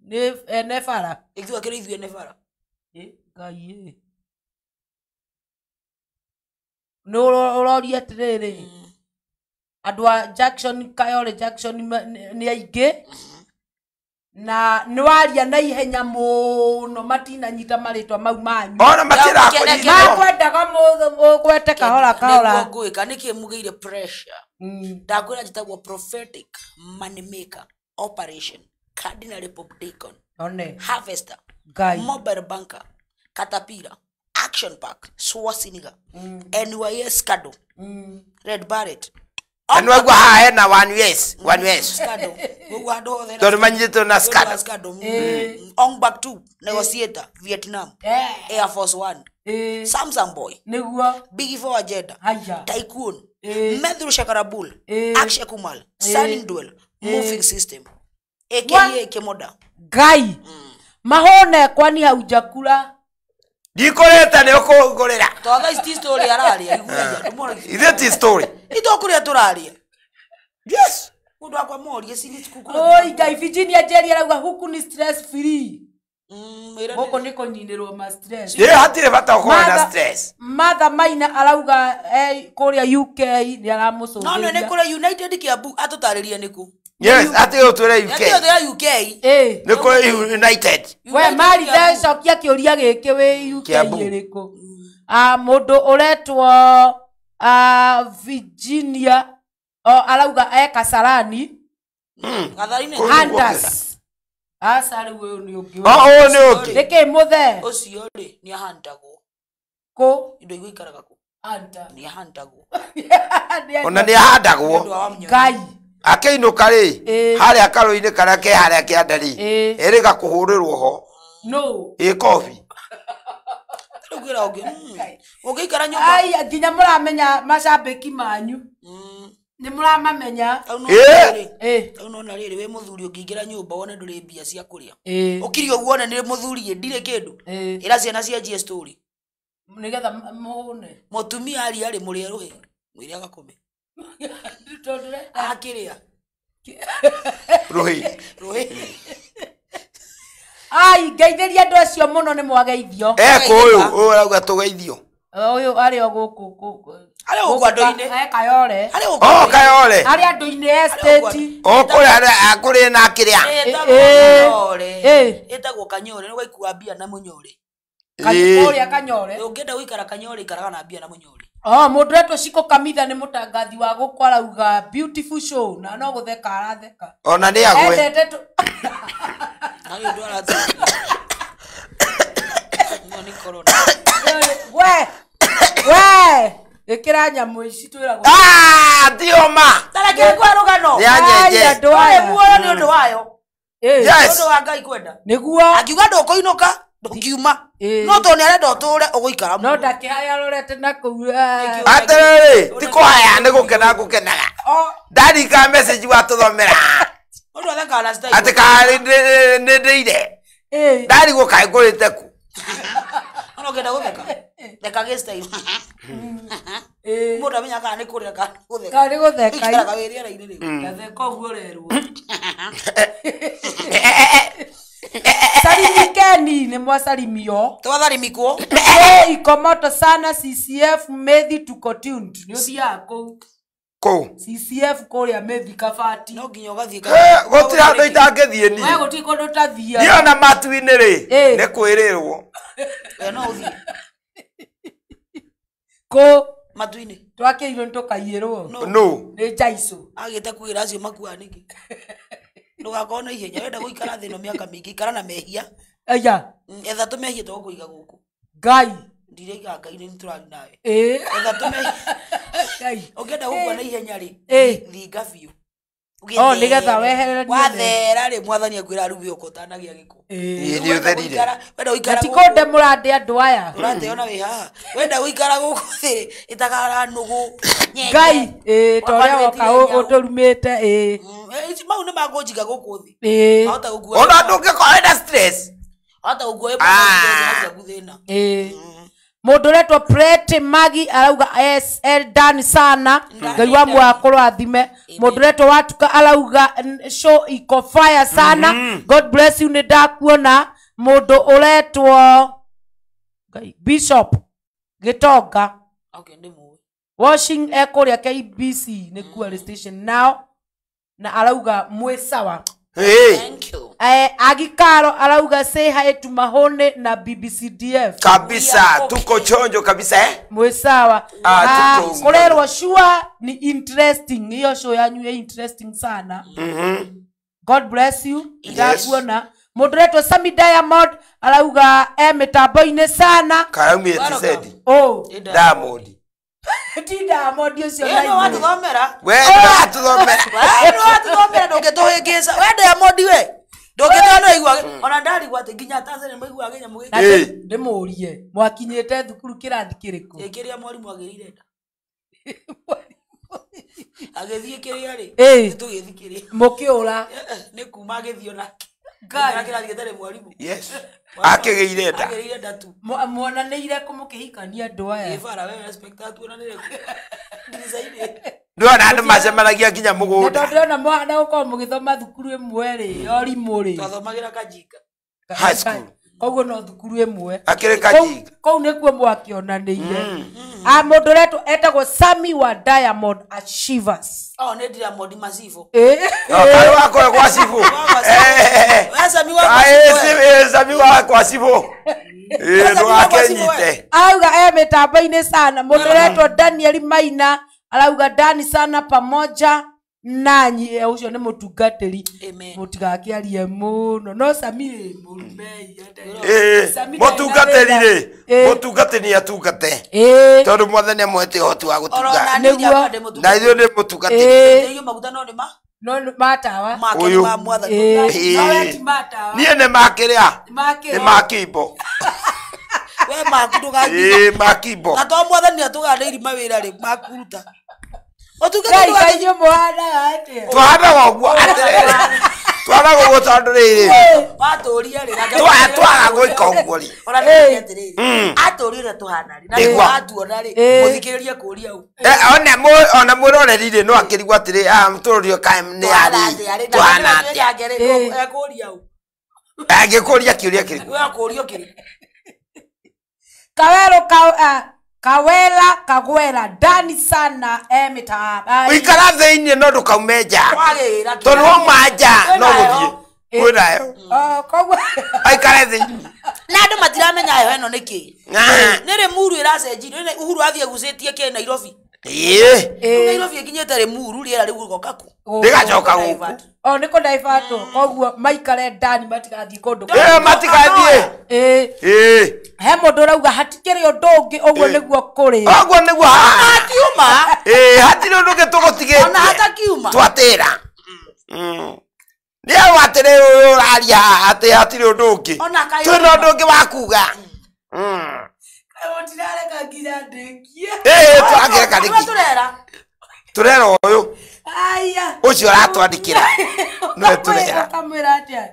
nĩ ene bara ithuĩ akĩrĩ ithuĩ ene bara ngai nĩ ũroria atĩrĩrĩ andũ a Jackson Kayole Jackson nĩ aingĩ na nĩ waria na ihenya mũno matinanyita marĩtwa mau manyu ona makwendaga mũgwete kahora nĩguo ngwĩka nĩkĩ mugĩire pressure ndakwĩra njĩtagwo prophetic money maker operation Cardinal Pope Deacon Harvester Mobile Banker Caterpillar Action Pack Swasiniga NYS Kado Red Barrett anwagwa haena 1 years Skado wado ndo manyito na Skado Ong Bak 2 negotiator Vietnam Air Force 1 Samsung Boy niguo Big Four agenda Tycoon Medru Shakarabul Akshay Kumar Sunning Duel Moving System aka Kemoda Gai mahone kwani haujakula ndikoreta ni ukugurira totha isti story araria ithe ti story itokuria turaria yes mundu akwa morie sini sikukuru oi Gai Virginia Jerry arauga huku ni stress free gũkũ nĩ kũnyinĩrwo ma stress hatirĩ bata ũkorwo na stress Martha Maina arauga kũrĩa UK nĩ aramũcũthĩria no nĩ kũrĩa United Kiambu atũtarĩrie nĩkũ yes atĩ ũtwĩre UK atĩ UK nĩ kũrĩa United we mari ndacokia kĩũria gĩkĩ wĩ UK ĩrĩkũ mũndũ ũretwo Virginia arauga Kasarani Hunters asa rĩu ũyũ nĩ ũngĩ nĩ ũngĩ nĩkĩ mũthe ũcio rĩ nĩ ahandagwo kũ indo igũikaraga kũ anta nĩ ahandagwo ona nĩ ahandagwo Ngai akĩinũka rĩ harĩa karũ-inĩ karĩa ke harĩa kĩanda rĩ erĩga kũhũrĩrwo ho kobi rĩu kwĩra ũngĩikara nyũmba ai nginya mũramenya macambĩki manyu nĩ mũramamenya nona rĩrĩ wĩ mũthuri ũngĩingĩra nyũmba wone ndũrĩ mbia cia kũrĩa ũkiri ũguo one nĩ mũthuri ndirĩ kĩndũ ĩra ciana cianjie story nĩgetha mũhũne mũtumia aria rĩ mũrĩa rũhĩ mwĩrĩ agakome akĩrĩa rũhĩ ai ngeithĩria andũ acio mũno nĩ mwageithio ũyũ arauga tũgeithio ũyũ arĩ o gũkũ arĩ o andũ-inĩ Kayole Kayole arĩ andũ-inĩ estate kũrĩ na kĩrĩa ĩtagwo Kanyore nĩ gwaikua mbia na Mũnyore kũrĩa Kanyore ũngĩenda gũikara Kanyore ikaraga na mbia na Mũnyore mũndũ retwo Ciko Kamitha nĩ mũtangathi wa gũkũ arauga beautiful show na no gũtheka aratheka ona nĩ agwe we ĩkĩra nyamũ ici twĩragwo ndioma tarekere kwa rũgano andũ aya muoyo nĩ ũndũ wayo yes ũndũ wa Ngai kwenda nĩguo akiuga ndũkũinũka ndukiuma no to ni arenda utore uguikara no ndakihaya rorete na kuura atere ti kwaya ni gukena gukenaga ndari ka message wa tuthomera ndu athaka na style ati ka ni ndeire ndari gukai ngurite ku ono kenda gutheka theka ge style mundu amenya kana ni kurira kana gutheka kari gutheka ikara kawiria raini riu gatheka uguo rerwo salimikeni ni mwasalimio twatharimikwo ikomoto sana CCF Methi tuko tuned ni uthia ku CCF kuria Methi kabati no nginya ugathie gutira andu itangithie ni wewe guti kundu tathia niona matu-ini ri ni kwirirwo no uthie ko matu-ini twakiirwo ntukaiyirwo no ni jaiso agite kugira acio makua niki ndugakorwo na ihenya wenda guikara thino miaka mingi ikara na mehia aya etha tumehia tukuiga guku ngai ndireiga ngai ni turari nawe etha tumehia ngai ungenda gukua na ihenya ri thinga biu nigetha weherere wathera ri mwathani akwira rubi ukotanagia giko ni utherire wenda guikara tikonde murande andu aya urateona wi haha wenda guikara guku thiri itakara nugu ngai toria woka uturumite mau ni magonjiga guku thi hota gukua ona ndungikoenda stress hota gukua thina mundu retwo Pretty Magi arauga SL dani sana ngai wa mwako rathime mundu retwo watuka arauga show iko fire sana God bless you ni ndakuona mundu uretwo ngai Bishop Gitonga okay ndimu washing ekuria KBC ni kuari station now na arauga mwesawa thank you Agikaro arauga say hi to Mahone na BBCDF kabisa tuko chonjo kabisa mwesawa tuko kurerwa sure ni interesting hiyo show yanyu ya interesting sana God bless you ndakuona moderator Sami Diamond arauga mitambo-ini sana karaumi etisedi Diamond ti Diamond ucio na watu thomera wewe thomera ndungituhingisa we Diamond we ndungitona igwa ona ndari gwate nginya Tanzania maigwa Kenya mugi ndimurie mwakinyite thukuru kirathi kiriku kiria mwarimu agirire agithie kiria ri tugithikiria mukiura ni kuma agithio nake ngai kirathi tare mwarimu yes akigeire nda tu muonanire kumukihikania andu aya ifara we respect atu na nire ndizaide ndona andu macemanagia nginya mugunda ndona mwana uko mugithoma thukuru imwe ri orimu ri twathomagira kajika high school koguo no thukuru imwe akire kajika kou nikuo mwakionaniire mundu retwo etagwo Sami wa Diamond Achievers ne Diamond Masivo kari wako kwa Sivo we Sami wa kwa Sivo ndo akenyite auga mitambo-ini sana mundu retwo Daniel Maina arauga Dani sana pamoja nanyi ucio ni mutungatiri mutigakiarie muno no Sami murume mutungatiri ri mutungatiri atungate tondu mwathani amwete hotu wa gutungata na ithuĩ nĩ mutungatiri maguta no no matawa uyu niĩ nĩ makĩrĩa nĩ makimbo we makudugaji makimbo na to mwathani atuganĩiri mawĩra ri makuruta ngai muhana ate twahana ũguo atĩrĩrĩ twara gũgũ tondũ rĩrĩ watũria ri twaga gwĩka ũguo rĩ ona nĩ atĩrĩrĩ atũrire tuhana ri na nĩ atuona ri mũthikĩrĩrie kũria u ona mwĩroreri rĩ no akĩrigwo atĩrĩ mũtũrĩre kae nĩ arĩ tuhana atĩa ekũria u angĩkũria kĩũria kĩrĩkũ we akũrio kĩrĩ Kawero Kawela Kagwela Dani sana mitaba uikara thĩinĩ no ndũkaume nja tondũ wauma nja no gũthiĩ kwĩnayo koguo aikare thĩinĩ na andũ matiramenya heho ĩno nĩkĩ nĩ Limuru ĩracenjirio nĩ Uhuru athiĩ gucĩtie kĩ Nairobi Nairobi ĩkinyĩte Limuru rĩera rĩu gũgoka ku rĩgacoka gũkũ nĩkũ divert koguo maikare Dani matigathiĩ kũndũ matigathiĩ he mũndũ ũrauga hatikĩrĩ ũndũ ũngĩ ũguo nĩguo kũrĩ ũguo nĩguo hatiuma hatirĩ ũndũ ũngĩ tũgũtigĩtie ona hatakiuma twatĩra Ndia watere uyu raria ati atiri undu ungi. Twina undu ungi wa kuga. Kayotirare kagira ndekie. Twagireka niki. Turera uyu. Aya. Ucio ratwandikira. No turera. Kamera atia.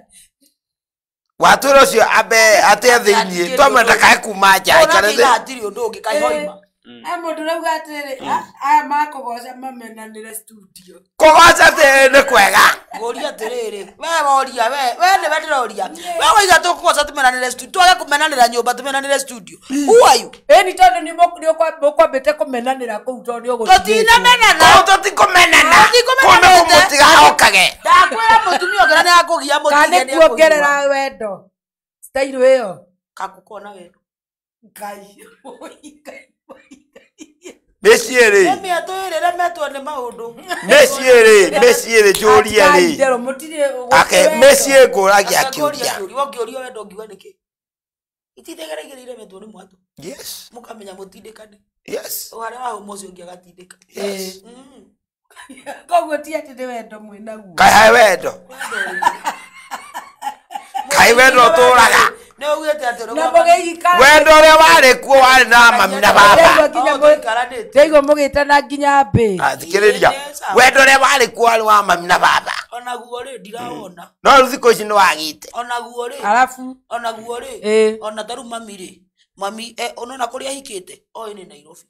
Watwira ucio abe ate thiini twamenda kae kuma nja ikare thi. Atiri undu ungi kaihoima. Mundu rauga atiri aya makugoca mamenanire studio. Kugoca te ni kwega. Goria atiriri. We woria we ni wendiroria. We waiga tukugoca tumenanire studio. Twage kumenanira nyumba tumenanire studio. Who are you? Ni tondu ni mukwambite kumenanira kuu tondu uguo. Tutina menana. Tutikumenana. Kuna kumutiga okage. Ndakwira mutumia ogera ni akugia mutige ni kuongerera wendo. Style weyo. Kakukona wendo. Ngai. Mesiere. Mimi atoerera metwa ni maundu. Mesiere joria ri. Ndero mutire. Ake mesie goragia kiuria. Wongioria wendo ngiwa niki. Itithegeraigirire metwa ni mwatu. Yes. Mukamenya mutindikane. Yes. Wale wa mucio ngiagatindika. Yes. Koguo ti ati ni wendo mwinaguo. Kai wendo. Kai wendo turaga. No ugete ati na mugeika. Wendo ria wari kuo wari na mami na baba. Ndego mugita na nginya mbi. Athikiriria. Wendo ria wari kuo wari wa mami na baba. Ona guo ri ndiraona. No ruthiko ici ni wagite. Ona guo ri. Alafu. Ona guo ri. Ona taru mami ri. Mami onona kuria hikite. Oi ni Nairobi.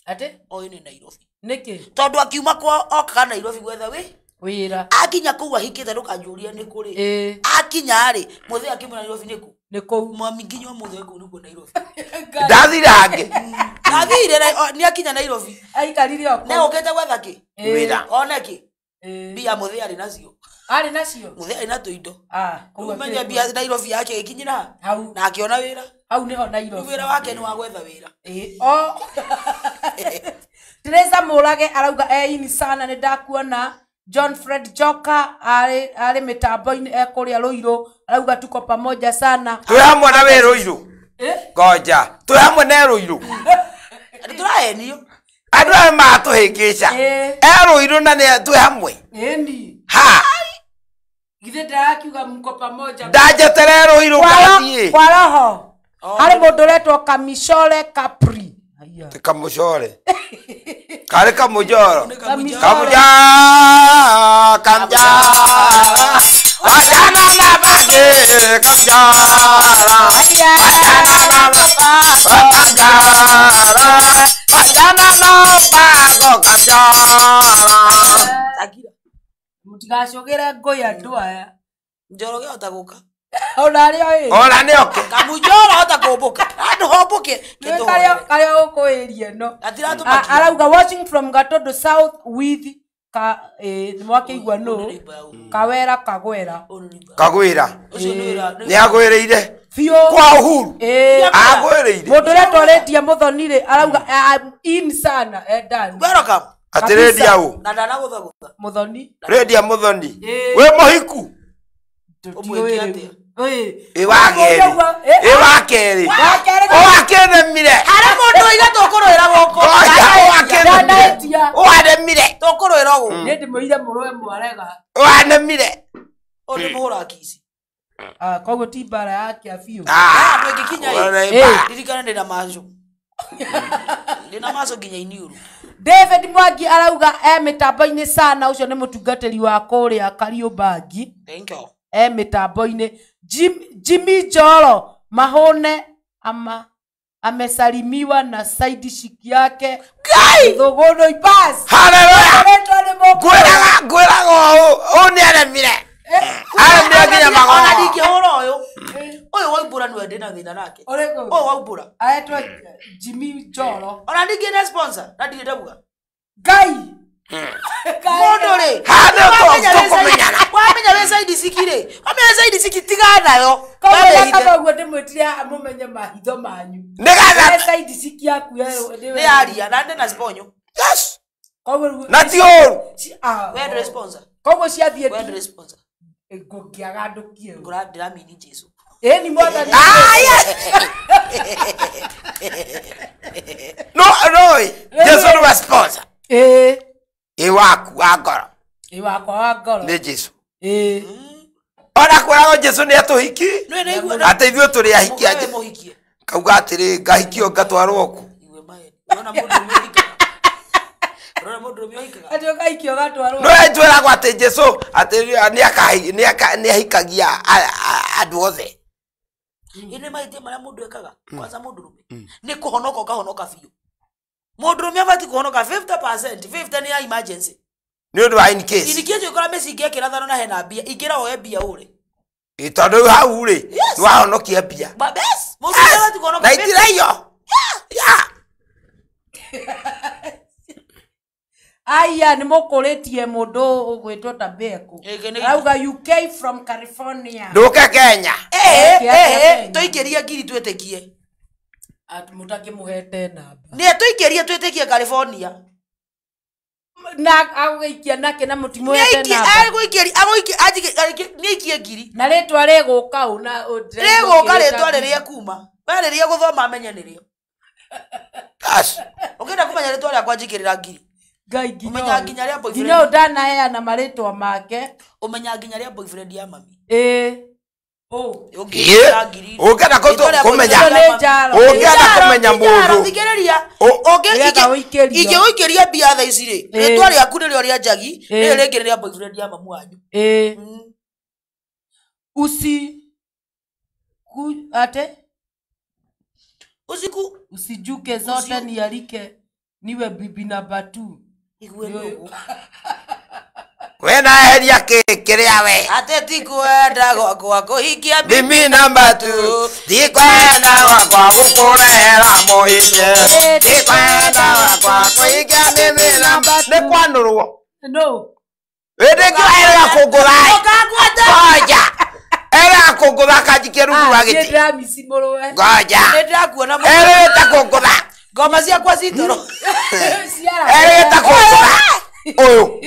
Ate? Oi ni Nairobi. Niki? Tondu akiuma kwa okaga Nairobi gwetha wira. Akinya kuwa hikite ndukanjuria ni kuri. Akinya ri muthe akimu Nairobi niku. Niku mami nginywa muthe ku niku Nairobi. Ndathire hange. Ndathire ni akinya Nairobi. Aikarire oko. Ne ukete gwetha ki? Wira. Oneki. Bia muthe ari nacio. Ari nacio. Muthe ari na tuindo. Kumenya bia Nairobi yake ikinyira. Hau. Na akiona wira. Hau niho Nairobi. Wira wake ni wa gwetha wira. Teresa Murage arauga ini sana ni ndakuona. John Fred Joka ari mitambo-ini ekuria Ruiru arauga tuko pamoja sana. Twi hamwe na we Ruiru. Ngoja. Twi hamwe na Ruiru. Turahenio. Andu aya matuhingica. Ruiru na ni twi hamwe. Ni. Ha. Githe ndakiuga mko pamoja. Ndajetere Ruiru gathie. Kwa roho. Hari mundu retwo Kamishore Capri. Kamushore. Kare kamujoro. Kamuja. Wajana na bage kamjara. Wajana na bago kamjara. Mutigacogere ngoi andu aya. Njoroge otaguka. Ona ni oke. Kamujoro otakumbuka. Andu hombuke. Kare ukuirie no. Arauga watching from Gatondo South with mwake igwa no. Kawera Kagwera. Kagwira. Ni agwireire. Kwa Uhuru. Agwireire. Mundu retwo redia muthonire arauga in sana done. Welcome. Atiredia u. Na ndana guthagutha. Muthoni. Redia muthoni. We muhiku. Iwageri. Owakenemire. Ara mundu iga tukuruira goko. Owanemire. Tukuruira gu. Ndi muire murwe mwarega. Owanemire. Oni muhura kisi. Koguo ti bara yake afiu. Andu ngikinya ndirikana ndina macu. Ndina macu nginya iniuru. David Mwangi arauga mitambo-ini sana ucio ni mutungatiri wa kuria Kariombangi. Thank you. Mitambo-ini Jimmy Joro Mahone amesalimiwa na side shiki yake Thogono Ibas. Haleluya. Gwiraga oni aremire. Aremire nginya mago. Ona ndingihura uyu waibura niwe ndina thina nake. Uyu waibura aetwa Jimmy Joro. Ona ndingine sponsor na ndindabuga Ngai. Mundu ri. Wamenya we side sikire. Wamenya side sikitigana yo. Kama guo ndimwitire amumenye mahitho manyu. Nigatha side siki yaku ni aria na ndina sponyo. Yes. Na ti oru. We responsor. Koguo ciathie we responsor. Ngokiaga ndukie. Ngura ndiramini Jesu. Ni mwathani. No, Jesu ni wa sponsor. Iwaku wa ngoro. Iwakwa wa ngoro. Ni Jesu. Ora kwarago Jesu ni atuhiki. Ate ithuĩ tũrĩ ahiki aje. Kauga atĩrĩ ngahikio ngatwarwo ku. No ejwera kwa ate Jesu ate ni ahikagia andũ othe. Ine maite mara mundu ekaga kwanza mundu rume ni kuhonoka ukahonoka biũ. Mundu rume abati kuhonoka 50%, 50 ni ya emergency. Ni undu wa in case. In case ukora mesi ingekira thano na hena bia igira oe bia ure. Itondu hau ri wahonokia bia. But best mundu abati kuhonoka. Na itira hiyo. Yeah. Aya ni mukuretie mundu ugwitwo Tabeko. Auga UK from California. Nduke Kenya. Tuikiria ngiri twetekie. Mutaki muhete namba. Ni tuikiria twetekie California. Na aguikia nake na mutimo yete namba. Aguikia ni ikie ngiri. Na ritwa riguka una riguka ritwa riria kuma. Bale riria guthoma amenya nirio. Ukenda kumenya ritwa ria kwanjikirira ngiri. Umenya nginya ria boyfriend. Dino dana ya na maritwa make. Umenya nginya ria boyfriend ya mami. Ugenda kumenya mundu. Ige uikiria bia tha ici ri. Ritwa ria ku rio ria njagi, ni ringi ria boyfriend ya mamu wanyu. Usijuke zote ni alike niwe bibi namba 2. We na heria kiria we. Ate ti kwenda gwakwa kuhikia bibi namba 2. Ti kwenda gwakwa gukurehera muhikie. Ti kwenda gwakwa kuhikia bibi namba 2. Ni kwanurwo. No. Wende kwenda kugura. Ngoja. Era kugura kajikia rungu wa giti. Ngoja. Era ta kugura. Ngoma cia kwa citoro. Era ta kugura. Oyo.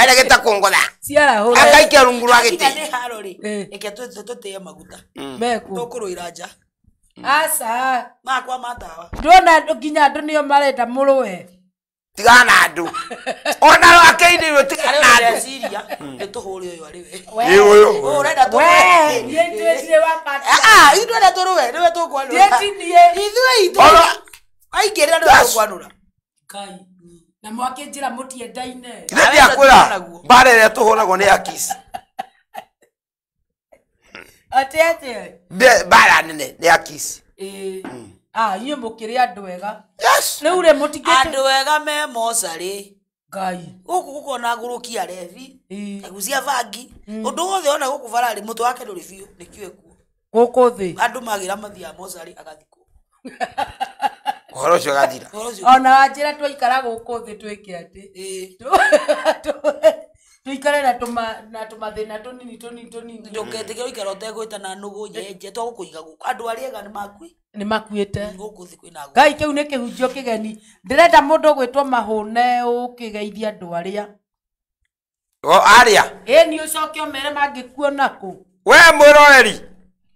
Era geta kugura. Ciara hore. Akaikia rungu wa giti. Ni haro ri. Eke tutie maguta. Meku. Tukuruira nja. Asa. Makwa matawa. Ndona nginya andu nio marenda muruwe. Tigana andu. Ona akeini tigana andu. Siria. Etuhuri uyu ari we. Ni uyu. Urenda tu. We, ni twetire wakati. Itwenda turuwe, niwe tukwanura. Yetinie. Ithuĩ itu. Aingĩrĩra niwe tukwanura. Kai. Na mwake njira mutiendaine. Nĩ akwĩra mbara ĩrĩa tũhũragwo nĩ akisi. Atete. Mbara nene nĩ akisi. Inyuĩ mũkĩrĩ andũ ega. Yes. Rĩu rĩ mũtigĩte. Andũ ega me mocarĩ. Ngai. Gũkũ gũkona ngũrũkia revi. Agucia vangi. Ũndũ wothe ona gũkũ bararĩ mũtwe wake ndũrĩ biũ nĩkĩo ekuo. Gũkũ thĩ. Andũ magira mathia mocarĩ agathikwo. Ũhoro ũcio gathira. Ona wanjĩra twaikara gũkũ thĩ twĩke atĩ. Tuikare na tumathĩna tũnini. Ndũketige ũikara ũtegwĩtana nũgũ nyenje twagũkũiga gũkũ. Andũ arĩa ega nĩ makuĩte. Gũkũ thĩ kwĩna Ngai kĩu nĩ kĩhunjio kĩgeni. Ndĩrenda mũndũ gwĩtwo Mahũne ũkĩgeithia andũ arĩa. Arĩa? Nĩ ũcoke ũmere mangĩkuona kũ. We mwĩroreri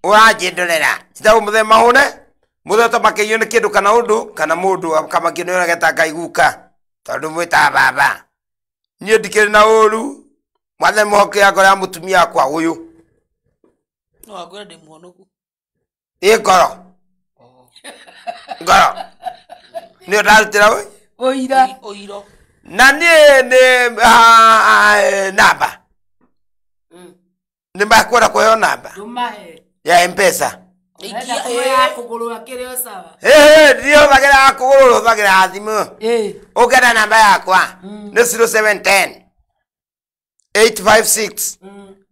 ũranjĩndorera. Tita mũthee Mahũne. Mũthee tamakĩiywo nĩ kĩndũ kana ũndũ kana mũndũ kamakĩnĩra geta Ngai guka. Tondũ mwĩta baba. Niĩ ndikĩrĩ na ũru. Mwathe mũhoke yakwa ya mũtumia akwa ũyũ. No akwĩra ndĩ muonoku. Ngoro. Ngoro. Nĩ ũndarutĩra we? Ũiro. Na niĩ nĩ namba. Nĩ makwenda kũheo namba. Ndũmahe. Ya M-Pesa. Kũgũrũra kĩrĩa sawa. Ndihũthagĩra kũgũrũ hũthagĩra thimũ. Ũkenda namba yakwa nĩ 0710 856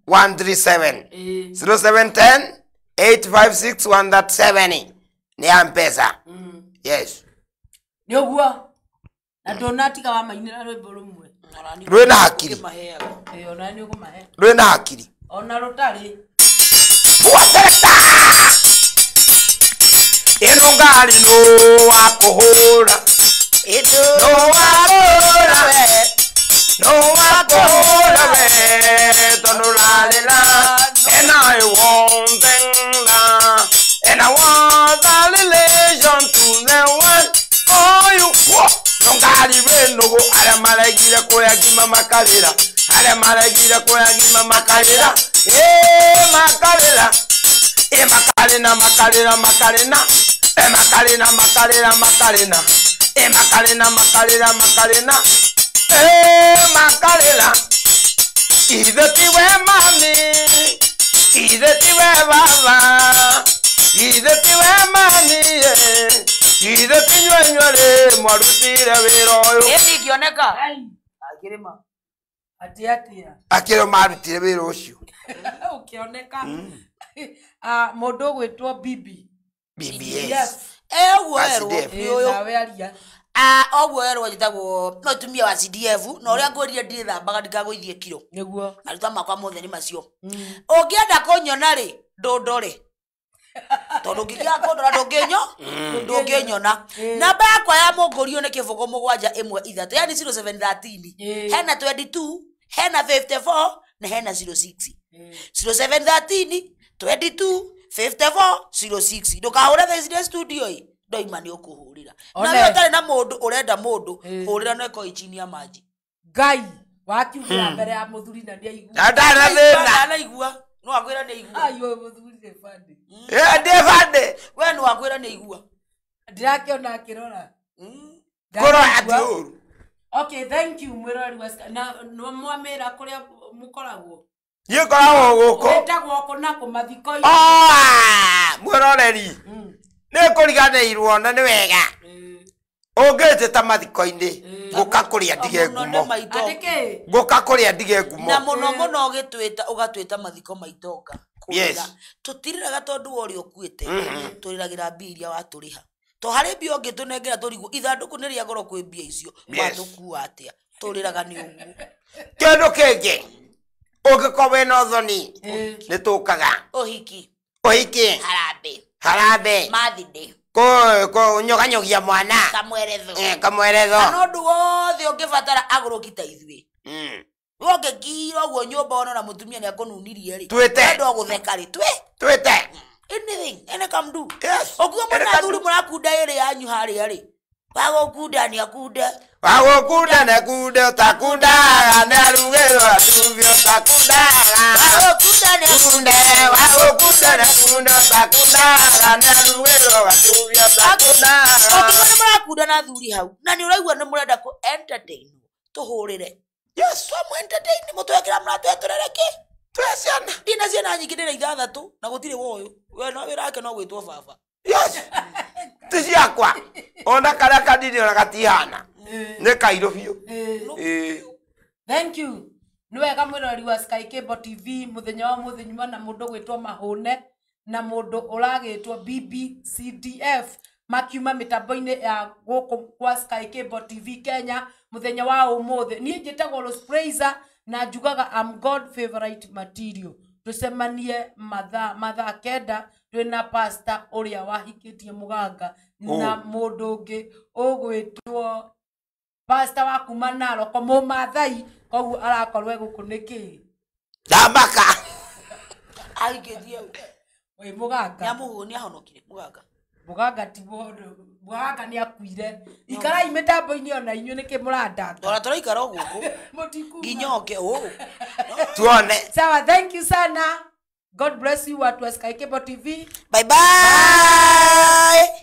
137. 0710 856 137 ni M-Pesa. Yes. Nĩ ũguo. Na ndũnatiga wa mainĩra rwĩmbo rũmwe. Rwĩna hakiri. Ona nĩ ũkũmahe. Rwĩna hakiri. Ona rũtarĩ. Ĩno ngari no wa kũhũra. No wa kũhũra we. No wa kũhũra we. Tondũ rarĩra. And I want them and I want a relation to the one. Oh, you walk. No ngari we no arĩa maraigire kũrĩa ngima makarĩra. Arĩa maraigire kũrĩa ngima makarĩra. Macarena. Macarena, Macarena, Macarena. Macarena, Macarena, Macarena. Macarena, Macarena, Macarena. Macarena. Idetiwe mami. Idetiwe baba. Idetiwe mami. Idetiwe nywele mwarutire wiro. Eti kioneka. Akirima. Atiatia. Akiro marutire wiro ucio. Ukioneka. Mundu gwitwo Bibi. BBS. Ewerwo. Nawe aria. Ogwo erwo njitagwo no tumia wa CDF no ria ngorire ndithambaga ndikagũithie kiro niguo maruta makwa mothe ni macio ungienda kunyona ri ndondore tondu ngigia kundora ndunginyona namba yakwa ya mungurio ni kivugo 713 yani 0713 hena 22 hena 54 na hena 06 0713 22 54 06 ndukahure the studio hii ndoima ni ukuhurira na wewe utari na mundu urenda mundu hurira no iko ichini ya maji ngai wakiugira mbere ya muthuri na ndia igua ndana thina na igua no akwira ni igua ayo muthuri de fande de fande we no akwira ni igua ndirakiona akirora koro atiuru okay thank you mwirori na no mwamira kuria mukoragwo yikoragwo guko etagwo kona kumathiko mwiroreri ne kuriganirwo na ni wega ungete ta mathiko-ini guka kuria ndige ngumo guka kuria ndige ngumo na muno gitwita ugatwita mathiko maitoka yes tutiriraga tondu wori okuite turiragira biria waturiha to hari bio ngitunengera turigu ithanduku ni ria goro kwi bia icio watuku atia turiraga ni ugu kendo kenge ugikowe no thoni ni tukaga ohiki harambe mathinde ko nyoganyogia mwana kamweretho anondu wothe ungibatara agurukita ithwe woke kiro gwo nyumba ono na mutumia ni akonunirie ri ndo gutheka ri twete anything ene come do yes okuwa mwana thuri murakunda ire yanyu hari ari wagokunda ni akunda wagokunda na kunda takunda na rugero atuvyo takunda wagokunda ni kunda wagokunda na kunda takunda na rugero atuvyo takunda okuwa murakunda na thuri hau na ni uraigwa ni murenda ku entertain tuhurire yes so mu entertain mutwekira murato eturereke twesiana dina ciana nyingi ndira ithathatu na gutire woyo we no wira yake no gwitwo baba yes ticiakwa ona karia kanini ona gatihana ni kairo biu thank you ni wega mwirori wa Sky Cable TV muthenya wa muthenya na mundu gwitwo Mahune na mundu uragitwo BBCDF makiuma mitambo-ini ya guku kwa Sky Cable TV Kenya muthenya wa umuthi ni njitagwo Rose Praiser na njugaga am God favorite material tucemanie mathaa kenda twina pastor uria wahikitie muganga na mundu ungi ugwitwo pastor wa kuma Narok mumathai koguo arakorwo guku niki ndambaka aigethie we muganga nyamuhuni ahonokire muganga ti mundu muganga ni akuire ikarai mitambo-ini ona inyu niki murandanga tora turaikara guku nginyoke tuone sawa thank you sana God bless you watu wa Sky Cable TV bye bye